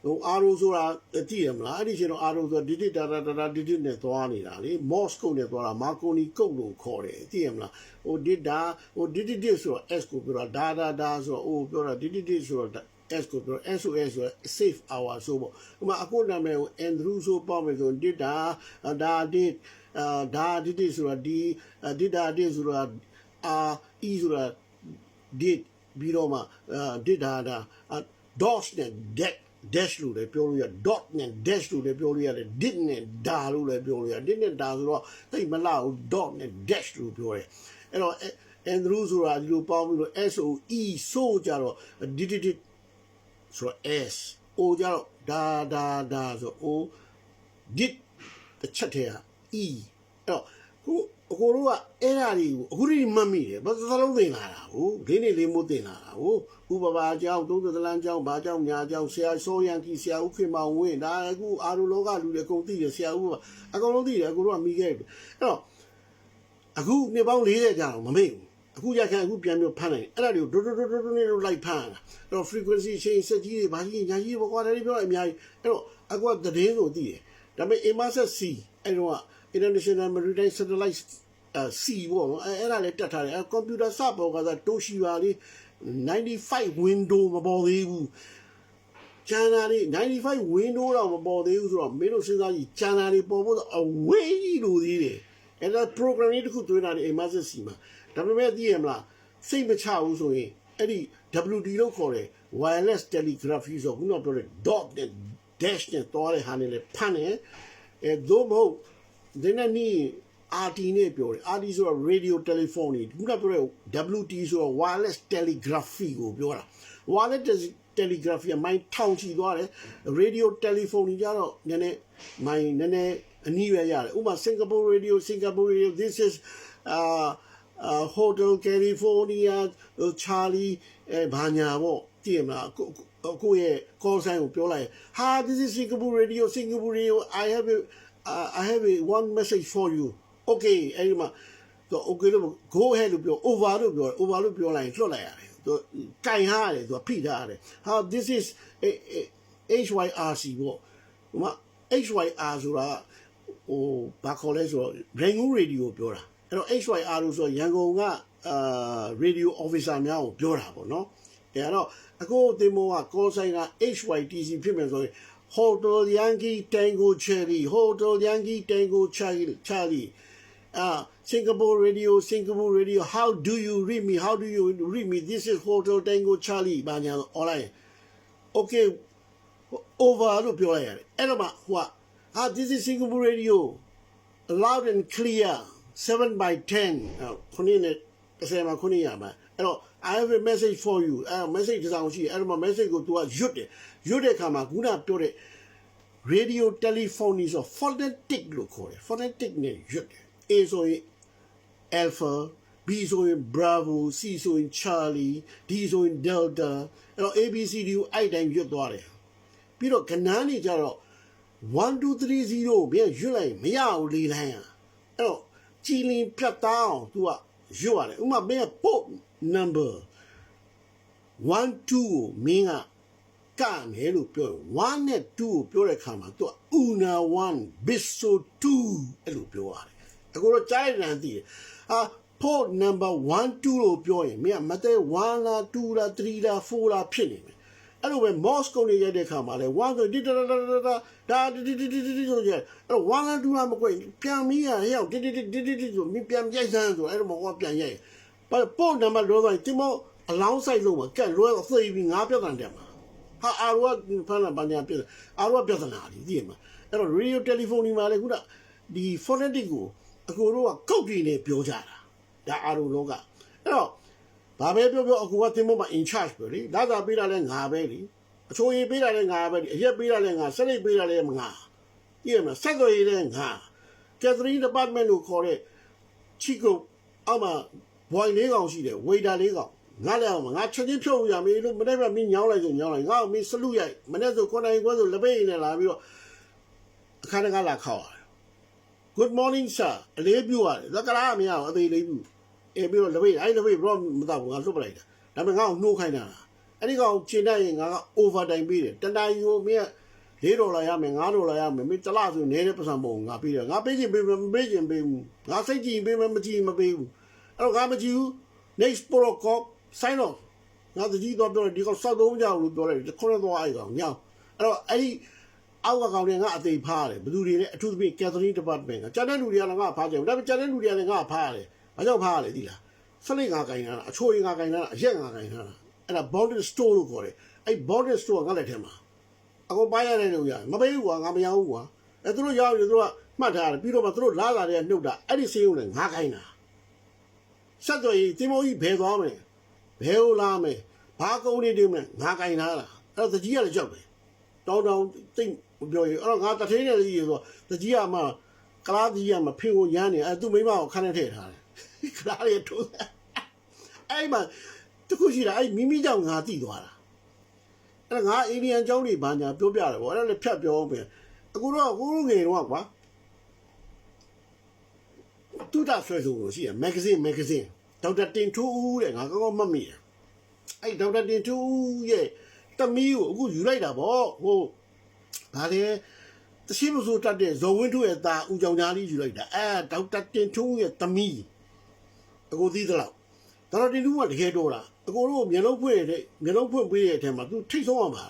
ဟိုအာရိုဆိုတာကြည့်ရမလားအဲ့ဒီရှင်တော့အာရိုဆိုဒီတာဒီနဲ့သွားနေတာလေ Morse code နဲ့သွားတာ Marconi code လို့ခေါ်တယ်ကြည့်ရမလားဟိုdata ဟိုဒီဆိုတော့ S ကိုပြောတာဒါဆိုတော့ O ပြောတာဒီဆိုတော့ S ကိုပြော SOS ဆိုတော့ save hour ဆိုပေါ့ဥပမာအခုနာမည်ကို Andrew ဆိုပေါ့မယ်ဆို data ဒါဒီဆိုတော့ဒီ data ဆိုတော့E ဆိုတော့ did ပြီးတော့မှ data dots နဲ့ dash လို့လည်းပြောလို့ရ dot နဲ့ dash လို့လည်းပြောလို့ရတယ် did နဲ့ da လို့လည်းပြောလို့ရ did နဲ့ da ဆိုတော့တိတ်မလောက် dot နဲ့ dash လို့ပြောတယ်အဲ့တော့ Andrew ဆိုတာဒီလိုပေါင်းပြီးတော့ SOE ဆိုကြတော့ didဆိုတော့ S O ကြတော့ဒါဆို O did တစ်ချက်တည်းက E အဲ့တော့အကိုတို့ကအဲ့ဓာတွေကိုအခုဒီမှတ်မိတယ်ဘာသလုံးသင်လာတာဟုတ်ဒီနေ့လေးမို့သင်လာတာဟုတ်ဥပပါအကြောင်းသုံးသလန်းအကြောင်းဘာအကြောင်းညာအကြောင်းဆရာစောရန်ကြီးဆရာဦးခင်မောင်ဝင်းဒါအခုအာရုံလောကလူတွေအကုန်သိတယ်ဆရာဦးအကုန်လုံးသိတယ်အကိုတို့ကမိခဲ့ပြီအဲ့တော့အခုနှစ်ပေါင်း40ကြာတော့မမေ့ဘူးအခုရခံအခုပြန်ပြီးဖမ်းနိုင်အဲ့ဒါတွေကိုဒိုနေလို့လိုက်ဖမ်းတာအဲ့တော့ frequency change စက်ကြီးတွေဘာကြီးညာကြီးဘောကွာတယ်ပြောအများကြီးအဲ့တော့အခုကသတင်းဆိုသိတယ်ဒါပေမဲ့ Inmarsat C အဲ့တော့ International Maritime Satellite C ပေါ့နော်အဲ့ဒါလည်းတက်ထားတယ်ကွန်ပျူတာစပေါ်ကစားတိုရှိပါလေ95 window မပေါ်သေးဘူးကျန်တာလေ95 window တော့မပေါ်သေးဘူးဆိုတော့မင်းတို့စဉ်းစားကြည့်ကျန်တာတွေပေါ်ဖို့အဝေးလို့သေးတယ်အဲ့ဒါ program လေးတစ်ခုသွင်းတာဒီ Inmarsat C မှာဒါပေမဲ့သိရမလားစိတ်မချဘူးဆိုရင်အဲ့ဒီ WD လို့ခေါ်တယ် wireless telegraphy ဆိုခုနပြောတဲ့ dot နဲ့ dash နဲ့တွားတဲ့ဟာနဲ့လည်းဖမ်းတယ်သို့မဟုတ်ဒီနေ့နီးRT နဲ့ပြောတယ် RT ဆိုတာ radio telephony ခုနပြောတဲ့ WT ဆိုတာ wireless telegraphy ကိုပြောတာ wireless telegraphy မိုင်းထောင်ချီသွားတယ် radio telephony ကြတော့နည်းနည်းမိုင်းနည်းနည်းအနည်းပဲရတယ်ဥပမာ Singapore radio this is Hotel California Charlie ဘာညာပေါ့ကြည့်မလားကိုရဲ့ call sign ကိုပြောလိုက်ဟာ this is Singapore radio I have a one message for you okay အဲ့ဒီမှာသူ okay လို့ go ahead လို့ပြော over လို့ပြောလိုက်လွှတ်လိုက်ရတယ်သူကင်ထားရတယ်သူဖိထားရတယ်ဟာ this is HYRC ပေါ့ဟိုမှာ HYR ဆိုတာဟိုဘာခေါ်လဲဆိုတော့ Rangoon radio ပြောတာအဲ့တော့ HYR လို့ဆိုရန်ကုန်ကradio officer များကိုပြောတာပေါ့နော်အဲ့တော့အခုတင်မောက call sign က HYTC ဖြစ်မယ်ဆိုရင် Hotel Yankee Tango Charlie Singapore radio how do you read me this is Hotel Tango Charlie ဘာညာ online okay over လို့ပြောလိုက်ရတယ်အဲ့တော့မှဟိုကthis is Singapore radio loud and clear 7/10ခုနှစ်နဲ့30မှာခုနှစ်ရမှာအဲ့တော့ I have a message for you message တစ်စောင်ရှိအဲ့တော့ message ကို तू ကရွတ်တဲ့အခါမှာခုနပြောတဲ့ radio telephony ဆို phonetic လို့ခေါ်တယ် phonetic နဲ့ရွတ်တယ် A ဆိုရင် alpha B ဆိုရင် bravo C ဆိုရင် charlie D ဆိုရင် delta အဲ့တော့ ABCD ကိုအဲ့တိုင်းရွတ်သွားတယ်ပြီးတော့ကဏ္ဍနေကြတော့1 2 3 0ပြန်ရွတ်လိုက်မရဘူးလေးလိုင်းอ่ะအဲ့တော့ကြည်လင်ဖြတ်တောင်း तू ကရွတ်ရတယ်ဥပမာမင်းက port number 1 2ကိုမင်းကကမယ်လို့ပြောရင်1နဲ့2ကိုပြောတဲ့အခါမှာ तू က una 1 biso 2အဲ့လိုပြောရတယ်အခုတော့ကြားရတဲ့သိတယ်port number 1 2လို့ပြောရင်မင်းကမတဲ့1လား2လား3လား4လားဖြစ်နေမယ်အဲ့လိုပဲ Morse ကုန်းနေရတဲ့ခါမှာလဲ1ဆိုဒီဆိုကြအဲ့တော့1လား2လားမကွက်ပြန်မီးရဟဲ့ဒီဆိုမင်းပြန်ရိုက်စမ်းဆိုအဲ့တော့မဟုတ်ပြန်ရိုက်ပို့နံပါတ်လောတော့တင်မအလောင်းဆိုင်လုံးမှာကက်လွဲတော့သိပြီးငါပြဿနာတက်မှာဟာအာရဝဖမ်းလာပညာပြဿနာအာရဝပြဿနာကြီးသိရမှာအဲ့တော့ radio telephony မှာလဲခုနဒီ phonetic ကိုအကိုတို့ကကုတ်တီနဲ့ပြောကြတာဒါအာရုံလောကအဲ့တော့ဘာပဲပြောအကိုကတင်မမှာ in charge ပဲလေလာသာပေးတာလဲငါပဲလေအချိုးရေးပေးတာလဲငါပဲအရက်ပေးတာလဲငါစလိတ်ပေးတာလဲငါသိရမှာဆက်သွယ်ရေးလဲငါ Catherine department ကိုခေါ်တဲ့ချီကိုအောက်မှာဘွိုင်လေးကောင်ရှိတယ်ဝေတာလေးကောင်ငါလည်းအောင်ငါချက်ချင်းဖြုတ်ရမယ်လို့မနေ့ကမင်းညောင်းလိုက်ဆိုညောင်းလိုက်ငါ့ကိုမင်းစလူရိုက်မနေ့ဆို9နိုင်ခွဲဆိုလက်ပိတ်နေလာပြီးတော့အခါတကားလာခေါက်ရတယ် Good morning sir အလေးပြုရတယ်သက်ကလားမရအောင်အသေးလေးပြုပြီးတော့လက်ပိတ်အဲ့လက်ပိတ်ဘရောမတော့ဘူးငါလွတ်ပလိုက်တာဒါပေမဲ့ငါ့ကိုနှိုးခိုင်းတာအဲ့ဒီကောင်ချိန်တတ်ရင်ငါက over time ပေးတယ်တနာရီကိုမင်းက $4ရမယ်$5ရမယ်မင်းတစ်လဆိုနေတဲ့ပတ်စံမဟုတ်ငါပေးတယ်ငါပေးချင်ပေးမယ်မပေးချင်ပေးဘူးငါစိတ်ကြည်ပေးမယ်မကြည်မပေးဘူးအဲ့တော့ငါမကြည့်ဘူး next protocol sign off ငါတကြီးတော့ပြောတယ်ဒီကောင်စောက်သုံးကြအောင်လို့ပြောတယ်ခုနတော့အဲ့ကောင်ညောင်းအဲ့တော့အဲ့ဒီအောက်ကကောင်တွေငါအသေးဖားတယ်ဘယ်သူတွေလဲအထူးသဖြင့် Catherine Department ကကျန်တဲ့လူတွေကလည်းငါဖားကြတယ်ဒါပေမဲ့ကျန်တဲ့လူတွေကလည်းငါဖားတယ်ဘာကြောင့်ဖားရလဲသိလားစလိတ်ငါကင်တာအချိုရငါကင်တာအရက်ငါကင်တာအဲ့ဒါ bonded store လို့ခေါ်တယ်အဲ့ bonded store ကငါလက်ထဲမှာအကုန်ပိုင်းရတယ်လို့ရတယ်မပေးဘူးကွာငါမရဘူးကွာအဲ့သူတို့ရောက်ရင်သူတို့ကမှတ်ထားတယ်ပြီးတော့မှသူတို့လာလာတဲ့နှုတ်တာအဲ့ဒီစေးုံနဲ့ငါခိုင်းတာဆက်တော့တင်မိုးကြီးဘယ်သွားမလဲဘယ်ကိုလာမယ်ဘာကုန်းနေတယ်မလဲငါခိုင်းတာလားအဲ့တော့တကြီးကလည်းကြောက်တယ်တောင်းတိတ်ပြောရင်အဲ့တော့ငါတထင်းနဲ့ကြီးဆိုတကြီးကမှကလားကြီးကမဖင်ကိုရမ်းနေအဲ့သူ့မိမကိုခန်းနဲ့ထည့်ထားတယ်ကလားလေးထိုးအဲ့မှာတခုရှိတာအဲ့မိမိကြောင့်ငါတိသွားတာအဲ့ငါအိန္ဒိယကျောင်းတွေဘာညာပြောပြတယ်ဗောအဲ့ဒါလည်းဖြတ်ပြောအောင်ပဲအခုတော့ကိုငယ်တော့ကွာတူတာဆွဲဆုံးလို့ရှိရမဂ္ဂဇင်းဒေါက်တာတင်ထူးဦးတဲ့ငါကောင်းမှတ်မိတယ်အဲ့ဒေါက်တာတင်ထူးရဲ့တမီးကိုအခုယူလိုက်တာဗောဟိုဒါလေတရှိမစိုးတတ်တဲ့ဇော်ဝင်းထုရဲ့သားဦးကြောင်ကြားလေးယူလိုက်တာဒေါက်တာတင်ထူးရဲ့တမီးအခုသိသလားဒေါက်တာတင်ထူးကတကယ်တော့လားအကိုတို့မျက်လုံးဖွင့်ပေးတဲ့အထက်မှာသူထိတ်ဆုံးအောင်ပါ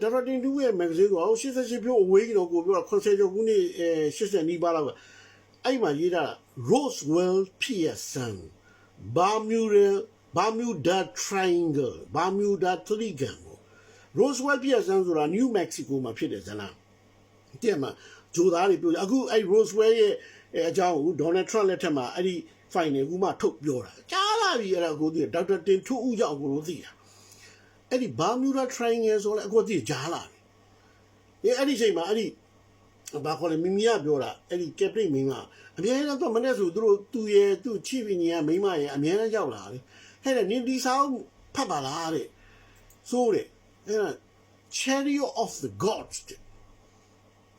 ဒေါက်တာတင်တူရဲ့မဂ္ဂဇင်းကို88ပြောအဝေးကြီးတော့ကိုပြောတာ80ကျော်ခုနှစ်80နီးပါးလောက်အဲ့မှာရေးတာ Roswell Pearson Bermuda Triangle Bermuda Triangle Roswell Pearson ဆိုတာ New Mexico မှာဖြစ်တယ်ဇလားတဲ့မှာဂျိုသားတွေပြောအခုအဲ့ Roswell ရဲ့အကြောင်းကို Donald Trump လက်ထက်မှာအဲ့ဒီ final ကူမှထုတ်ပြောတာကြားလာပြီအဲ့ဒါကိုသိဒေါက်တာတင်ထူးဦးကြောင့်ကိုသိတာအဲ့ဒီ Bermuda Triangle ဆိုလဲအခုသိကြားလာပြီအဲ့ဒီချိန်မှာအဲ့ဒီဘာခေါ်လဲမိမိကပြောတာအဲ့ဒီ Captain မိန်းကအများကြီးတော့မနဲ့ဆိုသူရဲ့သူ့ချစ်ပင်ကြီးကမိန်းမရဲ့အများကြီးရောက်လာတယ်ဟဲ့နင်ဒီဆောင်ဖတ်ပါလားတဲ့ဆိုတဲ့အဲ့ဒါ Chariot of the Gods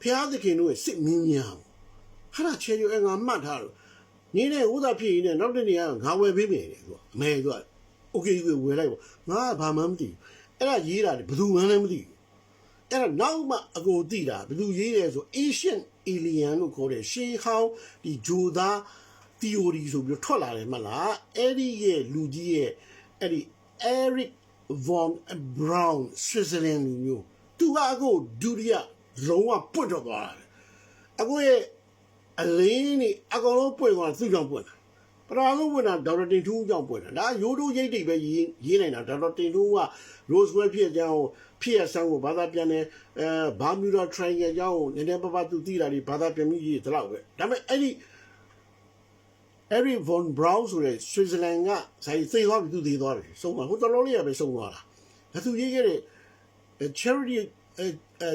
ဖျားသခင်တို့ရဲ့စစ်မင်းများဟာ Chariot ငါမှတ်ထားလို့နင်းနဲ့ဥသာဖြစ်ရင်နောက်တနေ့ကငါဝယ်ပေးမယ်တဲ့သူကအမေသူက okay ဝယ်လိုက်ပေါ့ငါကဘာမှမသိဘူးအဲ့ဒါရေးတာလေဘယ်သူမှလည်းမသိဘူးအဲ့ဒါနောက်မှအကိုသိတာဘယ်သူရေးတယ်ဆို Asian Alien လို့ခေါ်တဲ့ရှေးဟောင်းဒီဂျိုသား theory ဆိုပြီးထွက်လာတယ်မလားအဲ့ဒီရဲ့လူကြီးရဲ့အဲ့ဒီ Eric von Braun Switzerland လူမျိုးသူကအခုဒုတိယလုံးဝပွတ်တော့သွားတယ်အခုရဲ့အလင်းนี่အကောင်လုံးပွင့်သွားသူ့ကြောင့်ပွင့်တာပထမဆုံးပွင့်တာဒေါက်တာတင်ထူးကြောင့်ပွင့်တာဒါရိုးတိုးရိတ်တိတ်ပဲရေးနိုင်တာဒေါက်တာတင်ထူးက Roswell ဖြစ်ကြောင်းဖြစ်ရဆန်းကိုဘာသာပြန်တယ်Bermuda Triangle ကြောင်းနည်းနည်းပါးပါးသူသိတာဒီဘာသာပြန်ပြီးရေးတလောက်ပဲဒါပေမဲ့အဲ့ဒီ Eric von Braun ဆိုတဲ့ Switzerland ကဆိုင်သိသွားပြီသူသိသွားတယ်ဆုံးသွားဟိုတလုံးလေးရပဲဆုံးသွားတာဒါသူရေးခဲ့တဲ့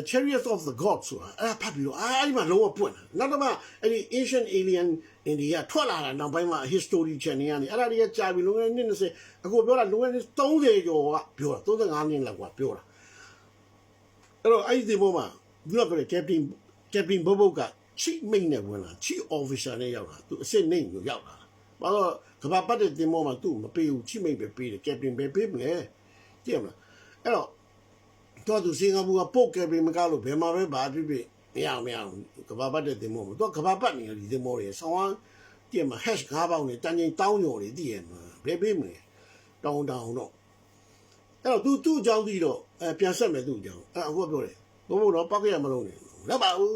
Chariots of the Gods ဆိုတာအဲ့ဖတ်ပြီးတော့အဲ့ဒီမှာလုံးဝပွင့်တယ်နောက်တော့မှအဲ့ဒီ Asian Alien India ထွက်လာတာနောက်ပိုင်းမှာ History Channel ကနေအဲ့ဒါတွေကကြာပြီလုံးဝနှစ်20အခုပြောတာလုံးဝ30ကျော်ကပြောတာ35နှစ်လောက်ကပြောတာအဲ့တော့အဲ့ဒီဘောမှာသူကပြောတယ် Captain Bobo က Chief Mate နဲ့ဝင်လာ Chief Officer နဲ့ရောက်လာသူအစ်စ်နေကိုရောက်လာဘာလို့ကဘာပတ်တဲ့တင်မောမှာသူ့မပေးဘူး Chief Mate ပဲပေးတယ် Captain ပဲပေးမလဲကြည့်မလားအဲ့တော့သူစင်ကာပူကပို့ကယ်ပြီးမကားလို့ဘယ်မှာပဲဘာဖြစ်ဖြစ်မရကဘာပတ်တဲ့တင်မောမှာသူကဘာပတ်နေတယ်ဒီတင်မောတွေဆောင်းကြည့်မှာ hash 5ပေါင်းနဲ့တန်ချိန်တောင်းကျော်တွေတည်ရမှာဘယ်ပေးမလဲတောင်းတော့အဲ့တော့သူ့အကြောင်းပြီးတော့ပြန်ဆက်မယ်သူ့အကြောင်းအဲ့အခုပြောတယ်ဘို့တော့ပောက်ရမလို့နေလက်ပါဦး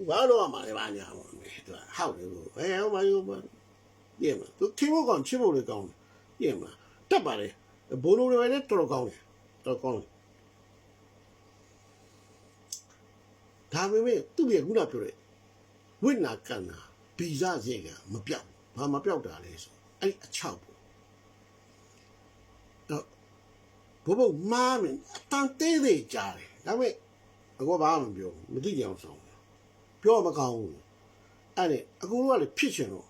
ဘာလို့မှလည်းဘာညာပေါ့သူကဟောက်တယ်ကိုဟဲ့ဟောပါရောကြည့်မှာသူထင်းဖို့ကောင်ချစ်ဖို့လည်းကောင်းတယ်ကြည့်မှာတက်ပါလေဘိုးလိုတွေလည်းတော်ကောင်းတယ်တော်ကောင်းတယ်ဒါပေမဲ့သူ့ရဲ့ခုနပြောတဲ့ဝိနာကန်နာဗီဇစေကမပြောက်ဘာမပြောက်တာလဲဆိုအဲ့အချောက်ပေါ့တော့ဘို့မားမင်းအတန်သေးသေးကြားတယ်ဒါပေမဲ့အခုဘာမှမပြောမသိကြအောင်ဆောင်ပြောမကောင်းဘူးအဲ့ဒါအခုကလည်းဖြစ်ချင်တော့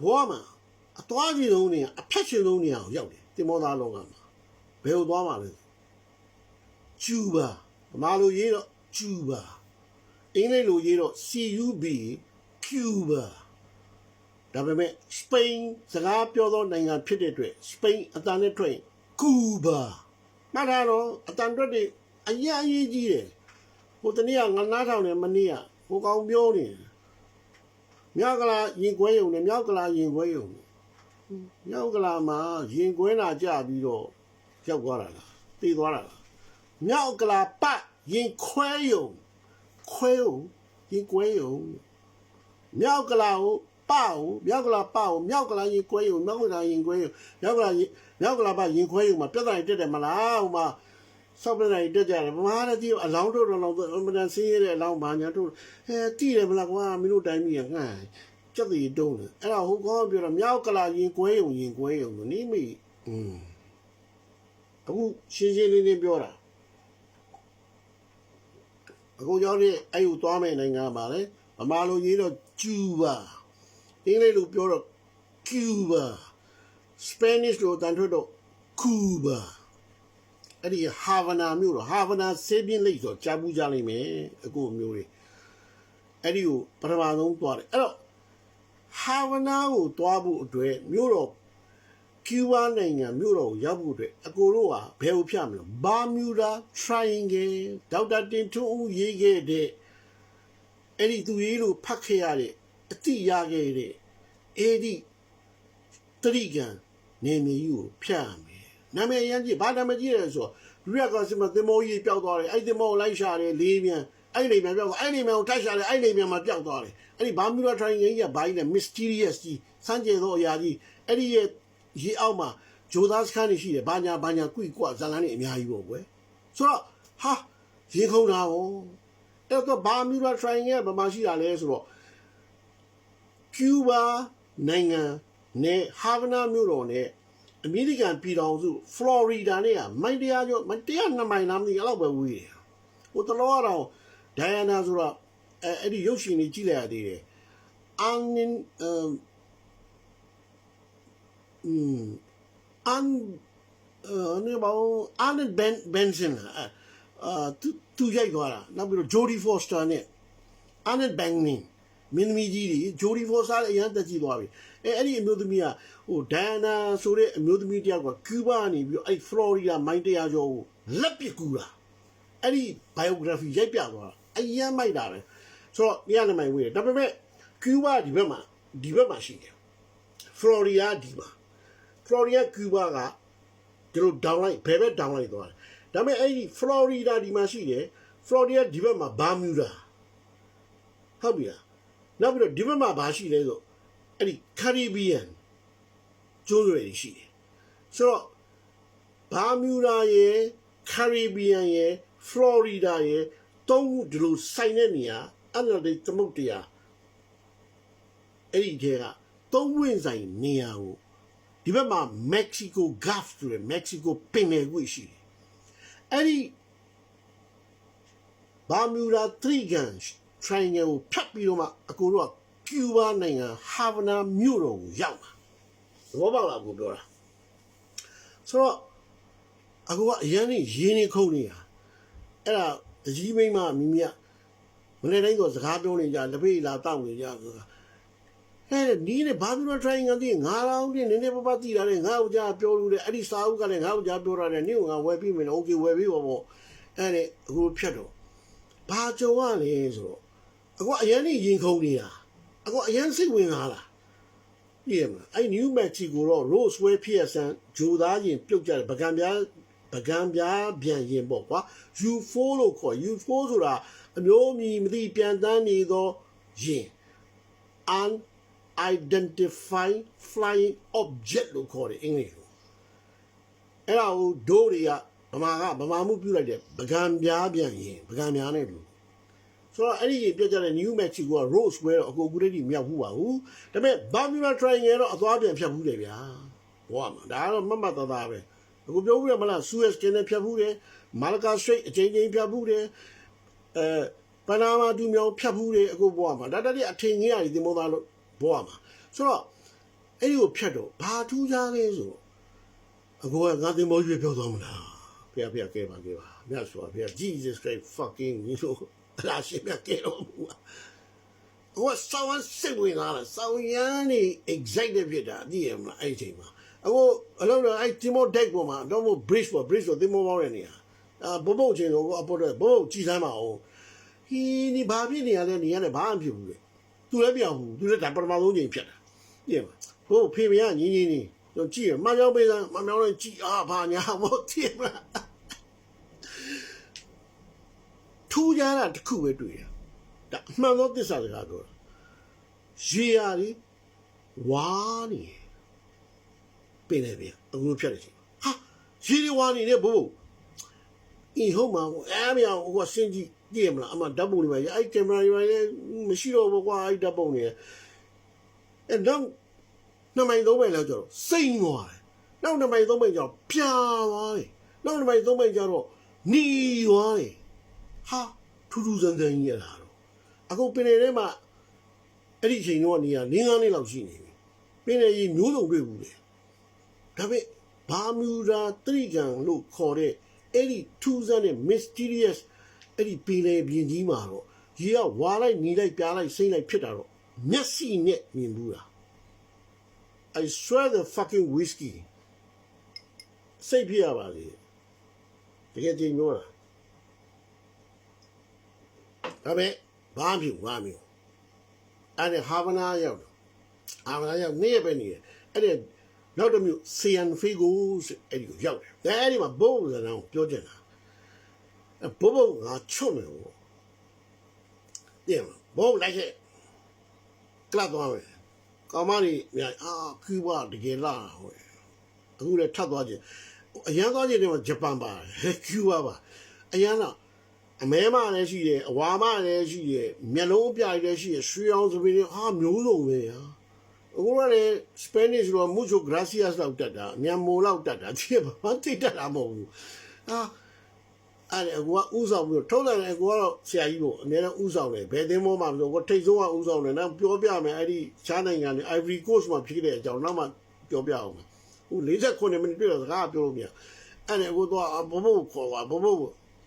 ဘဝမှာအသွားကြီးလုံးနေအဖက်ချင်လုံးနေအောင်ရောက်တယ်တင်မောသားလောကမှာဘယ်ကိုသွားမှာလဲကျူပါဗမာလိုရေးတော့ကျူပါအင်္ဂလိပ်လိုရေးတော့ CUB Cuba ဒါပေမဲ့စပိန်စကားပြောသောနိုင်ငံဖြစ်တဲ့အတွက်စပိန်အတန်နဲ့ထွက်ရင်ကူဘာမှတ်ထားတော့အတန်ထွက်တဲ့ အရင်အရေးကြီးတယ်ဟိုတနေ့ကငါနားထောင်တယ်မနေ့ကဟိုကောင်ပြောနေမြောက်ကလာရင်ခွဲယုံနဲ့မြောက်ကလာရင်ခွဲယုံမြောက်ကလာမှာရင်ခွဲတာကြပြီးတော့ရောက်သွားတာလားတေးသွားတာလားမြောက်ကလာပတ်ရင်ခွဲယုံရင်ခွဲယုံမြောက်ကလာကိုပေါ့မြောက်ကလာပေါ့မြောက်ကလာရင်ခွဲယုံမြောက်ကလာရင်ခွဲယုံမြောက်ကလာပတ်ရင်ခွဲယုံမှာပြဿနာတက်တယ်မလားဟိုမှာဆောက်ပြဿနာတက်ကြတယ်ဘာမှလည်းကြည့်အလောင်းတို့တော့အမှန်တန်ဆင်းရဲတဲ့အလောင်းဘာညာတို့တည်တယ်မလားကွာမင်းတို့တိုင်းပြည်ကငှားကြက်တီတုံးတယ်အဲ့ဒါဟိုကောပြောတော့မြောက်ကလာရင်ခွဲယုံလို့နိမိအခုရှင်းလေးပြောတာအခုကြောင့်လည်းအဲ့ကိုသွားမယ်နိုင်ငံပါလေဗမာလိုရေးတော့ကျူပါအင်္ဂလိပ်လိုပြောတော့ကျူပါစပန်နစ်လိုတန်ထွက်တော့ကူပါအဲ့ဒီဟာဗနာမြို့တော့ဟာဗနာဆေးပြင်းလိပ်ဆိုကြားဘူးကြလိမ့်မယ်အခုမျိုးတွေအဲ့ဒီကိုပထမဆုံးသွားတယ်အဲ့တော့ဟာဗနာကိုသွားဖို့အတွက်မြို့တော့ကျူးဘားနိုင်ငံမြို့တော်ကိုရောက်ဖို့အတွက်အကိုတို့ဟာဘယ်ကိုဖြတ်မလို့ဘာမြူဒါထရိုင်ဂယ်ဒေါက်တာတင်ထွန်းဦးရေးခဲ့တဲ့အဲ့ဒီသူရေးလို့ဖတ်ခဲ့ရတဲ့အတိရခဲ့တဲ့အဲ့ဒီတရိကန်နေမီယူကိုဖြတ်ရမယ်နာမည်အရင်ကြီးဘာနာမည်ကြီးလဲဆိုတော့လူရကစမသင်္ဘောကြီးပျောက်သွားတယ်အဲ့ဒီသင်္ဘောကိုလိုက်ရှာတယ်လေးမြန်အဲ့ဒီမြန်ပျောက်သွားအဲ့ဒီမြန်ကိုတိုက်ရှာတယ်အဲ့ဒီမြန်မှာပျောက်သွားတယ်အဲ့ဒီဘာမြူဒါထရိုင်ဂယ်ကြီးကဘာကြီးလဲ mysterious ကြီးစမ်းကြယ်သောအရာကြီးအဲ့ဒီရဲ့ရေအောက်မှာဂျိုသားစခန်းတွေရှိတယ်ဘာညာကွိကွဇလန်းတွေအများကြီးပေါ့ကွယ်ဆိုတော့ဟာရေခုံတာဟောအဲ့တော့ဘာမြူရာထရိုင်ရဲ့ဗမာရှိတာလဲဆိုတော့ကျူးဘားနိုင်ငံနဲ့ဟာဗနာမြို့တော်နဲ့အမေရိကန်ပြည်ထောင်စုဖလော်ရီဒါနဲ့ကမိုင်တရားကျော်102မိုင်လားမသိဘူးအဲ့လောက်ပဲဝေးတယ်ဟိုတလောကတော့ဒိုင်ယာနာဆိုတော့အဲ့ဒီရုပ်ရှင်ကြီးကြည့်လိုက်ရသေးတယ်Arnold Benson သူရိုက်သွားတာနောက်ပြီးတော့ Jodie Foster နဲ့ Arnold Benson မင်းသမီးကြီးတွေ Jodie Foster အရင်တက်ကြည့်သွားပြီအဲ့ဒီအမျိုးသမီးကဟို Diana ဆိုတဲ့အမျိုးသမီးတယောက်ကကျူးဘားနေပြီးတော့အဲ့ Florida မိုင်းတရားကျော်ကိုလက်ပစ်ကူတာအဲ့ဒီ biography ရိုက်ပြသွားတာအရင်မိုက်တာပဲဆိုတော့ညနေမိုင်ဝေးတယ်ဒါပေမဲ့ကျူးဘားဒီဘက်မှာရှိတယ် Florida ဒီမှာဖလော်ရီဒါကျူးဘားကဒီလိုဒေါင်းလိုက်ဘယ်ဘက်ဒေါင်းလိုက်သွားတယ်ဒါပေမဲ့အဲ့ဒီဖလော်ရီဒါဒီမှာရှိတယ်ဖလော်ရီဒါဒီဘက်မှာဘာမြူဒါဟုတ်ပြီလားနောက်ပြီးတော့ဒီဘက်မှာဘာရှိလဲဆိုအဲ့ဒီကာရစ်ဘီယန်ကျိုးတွေရှိတယ်ဆိုတော့ဘာမြူဒါရဲ့ကာရစ်ဘီယန်ရဲ့ဖလော်ရီဒါရဲ့သုံးခုဒီလိုဆိုင်တဲ့နေရာအဲ့လိုဒီသမုတ်တရားအဲ့ဒီကျကသုံးဝင်ဆိုင်နေရာကိုဒီဘက်မှာ Mexico Gulf ဆိုတဲ့ Mexico ပင်လယ်ကွေ့ရှိတယ်အဲ့ဒီဘာမြူဒါtriangle ကိုဖြတ်ပြီးတော့မှအကိုတို့ကကျူးဘားနိုင်ငံဟာဗနာမြို့တော်ကိုရောက်တာသဘောပေါက်လားကိုပြောတာဆိုတော့အကိုကအရင်နေရင်းနေခုန်နေတာအဲ့ဒါအကြီးမိန်းမမိမိကမနေ့တိုင်းတော့စကားပြောနေကြလက်ဖေးလာတောက်နေကြဆိုတာအဲ့ဒီနေ့ဘာလို့ trying ငါသိငါလောင်းတင်းနည်းနည်းပပတိလာတယ်ငါ့ကိုကြားပြောလို့လေအဲ့ဒီစာအုပ်ကလည်းငါ့ကိုကြားပြောရတယ်နင့်ကငါဝယ်ပြီးမယ်နော်โอเคဝယ်ပြီးပါပေါ့အဲ့ဒီအခုဖြတ်တော့ဘာကြုံရလဲဆိုတော့အခုအရင်နေရင်ခုန်နေတာအခုအရင်စိတ်ဝင်လာလားပြည့်မလားအဲ့ New Mexico တော့ Roswell ဖြစ်ဆန်းဂျိုသားရင်ပြုတ်ကြတယ်ပကံပြားပြန်ရင်ပေါ့ကွာ U4 လို့ခေါ် U4 ဆိုတာအမျိုးအမည်မသိပြန်တန်းနေသောရင် unidentified flying object လို့ခေါ်တယ်အင်္ဂလိပ်လိုအဲ့ဒါကိုဒိုးတွေကဗမာမှုပြုလိုက်တယ်ပကံပြားပြန်ရင်ပကံပြားနဲ့လို့ဆိုတော့အဲ့ဒီပြတ်ကြတဲ့ New Mexico က Roswell တော့အကိုကူတည်းမြောက်ဘူးပါဘူးဒါပေမဲ့ Bermuda Triangle တော့အသွားပြန်ဖြတ်ဘူးတယ်ဗျာဘောမှာဒါကတော့မတ်သားပဲအခုပြောဘူးရမလား Suez Canal ဖြတ်ဘူးတယ် Malacca Strait အချိန်ဖြတ်ဘူးတယ်ပနာမာတူမြောင်ဖြတ်ဘူးတယ်အခုဘောမှာဒါတည်းအထင်ကြီးရတယ်ဒီမောသားလို့ဘောမှာဆိုတော့အဲ့ဒီကိုဖြတ်တော့ဘာထူးခြားလဲဆိုတော့အကိုကငါတင်မောရွေးပြောသွားမလားဖေကဲပါမြတ်စွာဘုရား Jesus Christ fucking လို့လာရှိမြကဲတော့ဘူးဟိုဆောင်းစိတ်ဝင်လာတာဆောင်းရန်နေ excited ဖြစ်တာသိရမလားအဲ့ဒီချိန်မှာအခုအလုံးတော့အဲ့ Timor Deck ပေါ်မှာတော့ bridge တင်မောပေါင်းရနေဟာ ဘဘုတ်ချင်းတော့အပေါ်တော့ဘဘုတ်ကြည်စမ်းပါအောင်ဟီးဒီဘာဖြစ်နေရလဲနေရတယ်ဘာမှဖြစ်ဘူးလေသူလည်းပြောင်းဘူးသူလည်းဒါပထမဆုံးချိန်ဖြစ်တာပြည့်မှာဘို့ဖေမရညီညီနေတော့ကြည့်ရမပြောင်းပေးစမ်းမပြောင်းလည်းကြည်ဘာညာမောတိမထူးကြတာတစ်ခုပဲတွေ့ရဒါအမှန်တော့သစ္စာစကားပြောတာရေရာဒီဝါနေပင်နေပြီအခုဖြတ်တယ်ဟာရေဒီဝါနေနဲ့ဘို့အင်းဟုတ်မှာအဲ့မြောင်ဟိုကစင်ကြီးကြည့်မလားအမဓာတ်ပုံတွေပါအဲ့ကင်မရာတွေလည်းမရှိတော့ဘူးကွာအဲ့ဓာတ်ပုံတွေအဲ့တော့နှစ်မိုင်သုံးမိုင်လောက်ကျတော့စိမ့်သွားတယ်နောက်နှစ်မိုင်သုံးမိုင်ကျတော့ပြာသွားတယ်နောက်နှစ်မိုင်သုံးမိုင်ကျတော့နီသွားတယ်ဟာထူးထူးဆန်းဆန်းကြီးရတာတော့အခုပင်နေထဲမှာအဲ့ဒီအချိန်တော့နေရ9 5နှစ်လောက်ရှိနေပြီပင်နေကြီးမျိုးစုံတွေ့ဘူးလေဒါပေမဲ့ဘာမူရာတရိကန်လို့ခေါ်တဲ့အဲ့ဒီထူးဆန်းတဲ့ mysterious အဲ့ဒီပင်လေပြင်ကြီးမှာတော့ရေကဝါလိုက်ညီလိုက်ပြားလိုက်စိမ့်လိုက်ဖြစ်တာတော့မျက်စိနဲ့မြင်ဘူးလား I swear the fucking whiskey စိတ်ဖြစ်ရပါလေတကယ်ကြင်ပြောတာဒါပေမဲ့ဘာမှမဖြစ်အဲ့ဒီဟာဗနာရောက်နေရပဲနေတယ်အဲ့ဒီနောက်တစ်မျိုး San Figo အဲ့ဒီကိုရောက်တယ်အဲ့ဒီမှာဘုံစံအောင်ပြောချင်တာဘုံငါချွတ်မယ်ဟိုတင်ဘုံလိုက်ခဲ့ကလပ်သွားမယ်ကောင်မကြီးများခီးဘွားတကယ်လားဟိုအခုလည်းထပ်သွားခြင်းအရန်သွားခြင်းတွေမှာဂျပန်ပါတယ်ခီးဘွားပါအရန်တော့အမဲမလည်းရှိတယ်အဝါမလည်းရှိတယ်မျက်လုံးအပြားလည်းရှိတယ်ရွှေအောင်စပင်းတွေမျိုးစုံပဲဟာအခုကလည်း Spanish တော့ mucho gracias လောက်တက်တာမြန်မိုလောက်တက်တာဒီဘာတိတ်တက်တာမဟုတ်ဘူးအဲ့ဒါကဥဆောင်ပြီးထုတ်တယ်အကူကတော့ဆရာကြီးကိုအများနဲ့ဥဆောင်တယ်ဘယ်သင်းမောမှာမလို့ကိုထိတ်ဆုံးကဥဆောင်တယ်နောက်ပြောပြမယ်အဲ့ဒီချားနိုင်ငံနဲ့ Ivory Coast မှာဖြစ်တဲ့အကြောင်းနောက်မှပြောပြအောင်ဟို49မိနစ်ပြည့်တော့စကားပြောလို့မရအဲ့ဒါအကူတော့ဘဘခေါ်ပါဘဘ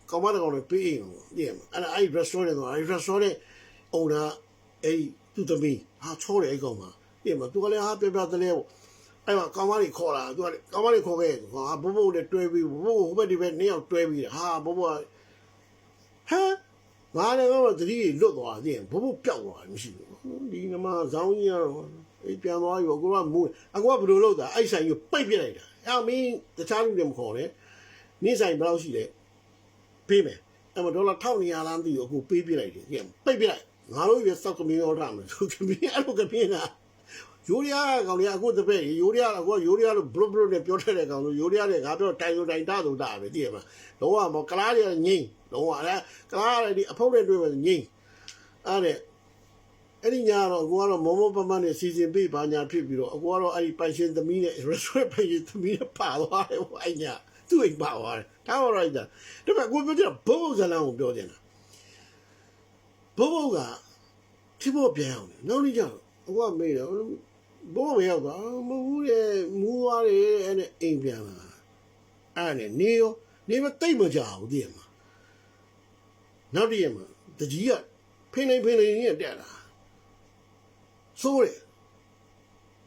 ကောင်မတကောင်လည်းပေးရင်ဒီအဲ့ restaurant တော့အဲ့ restaurant owner အဲ့သူသမီးချောတယ်အဲ့ကောင်မှာဒီမှာသူကလည်းပြပြတလဲအဲ့မှာကောင်မလေးခေါ်လာသူကကောင်မလေးခေါ်ခဲ့ဘဘနဲ့တွဲပြီးဘဘဟိုဘက်ဒီဘက်နှစ်ယောက်တွဲပြီးဘဘဟမ်ငါလည်းတော့တတိလွတ်သွားတယ်ဘဘပျောက်သွားတယ်မရှိဘူးဒီနမဇောင်းကြီးကတော့အေးပြန်သွားပြီကိုကမူးအကူကဘယ်လိုလုပ်တာအဲ့ဆိုင်ကိုပိတ်ပြလိုက်တာအဲ့မင်းတခြားလူတွေမခေါ်နဲ့နေ့ဆိုင်ဘယ်လောက်ရှိလဲပေးမယ်အဲ့မှာဒေါ်လာ1200လားမသိဘူးအခုပေးပြလိုက်တယ်ပိတ်ပြလိုက်ငါတို့ရစောက်ကမင်းရောထားမယ်သူကမင်းအဲ့လိုကမင်းကယိုရီးယားကောင်လေးအခုတပည့်ယိုရီးယားကယိုရီးယားလို့ဘလုဘလုနဲ့ပြောထက်တဲ့ကောင်လို့ယိုရီးယားနဲ့ငါပြောတိုင်ဆိုတိုင်တာဆိုတာပဲသိရမှာလုံးဝမကလားတွေငိမ့်လုံးဝအဲ့ကလားတွေဒီအဖုံးနဲ့တွေ့မယ်ငိမ့်အဲ့ဒီညာတော့အကူကတော့မောမောပမနဲ့စီစဉ်ပေးပါညာဖြစ်ပြီးတော့အကူကတော့အဲ့ဒီပိုင်ရှင်သမီးနဲ့ restaurant ပိုင်ရှင်သမီးနဲ့ပါသွားတယ်ဟိုအဲ့ညာသူ့အိမ်ပါသွားတယ်ဒါတော့လိုက်တာဒါပေမဲ့ကိုပြောချင်တာဘုံဇလန်းကိုပြောချင်တာဘုံကခိဖို့ပြန်အောင်နောက်နေ့ကျတော့အကူကမေးတယ်ဘောမရောက်တော့မဟုတ်ရဲ့မူးသွားတယ်အဲ့နဲ့အိမ်ပြန်လာအဲ့နဲ့နေမတိတ်မကြဘူးတည်မှာနောက်တည့်မှာတကြီးကဖိနေနဲ့တက်လာဆိုရ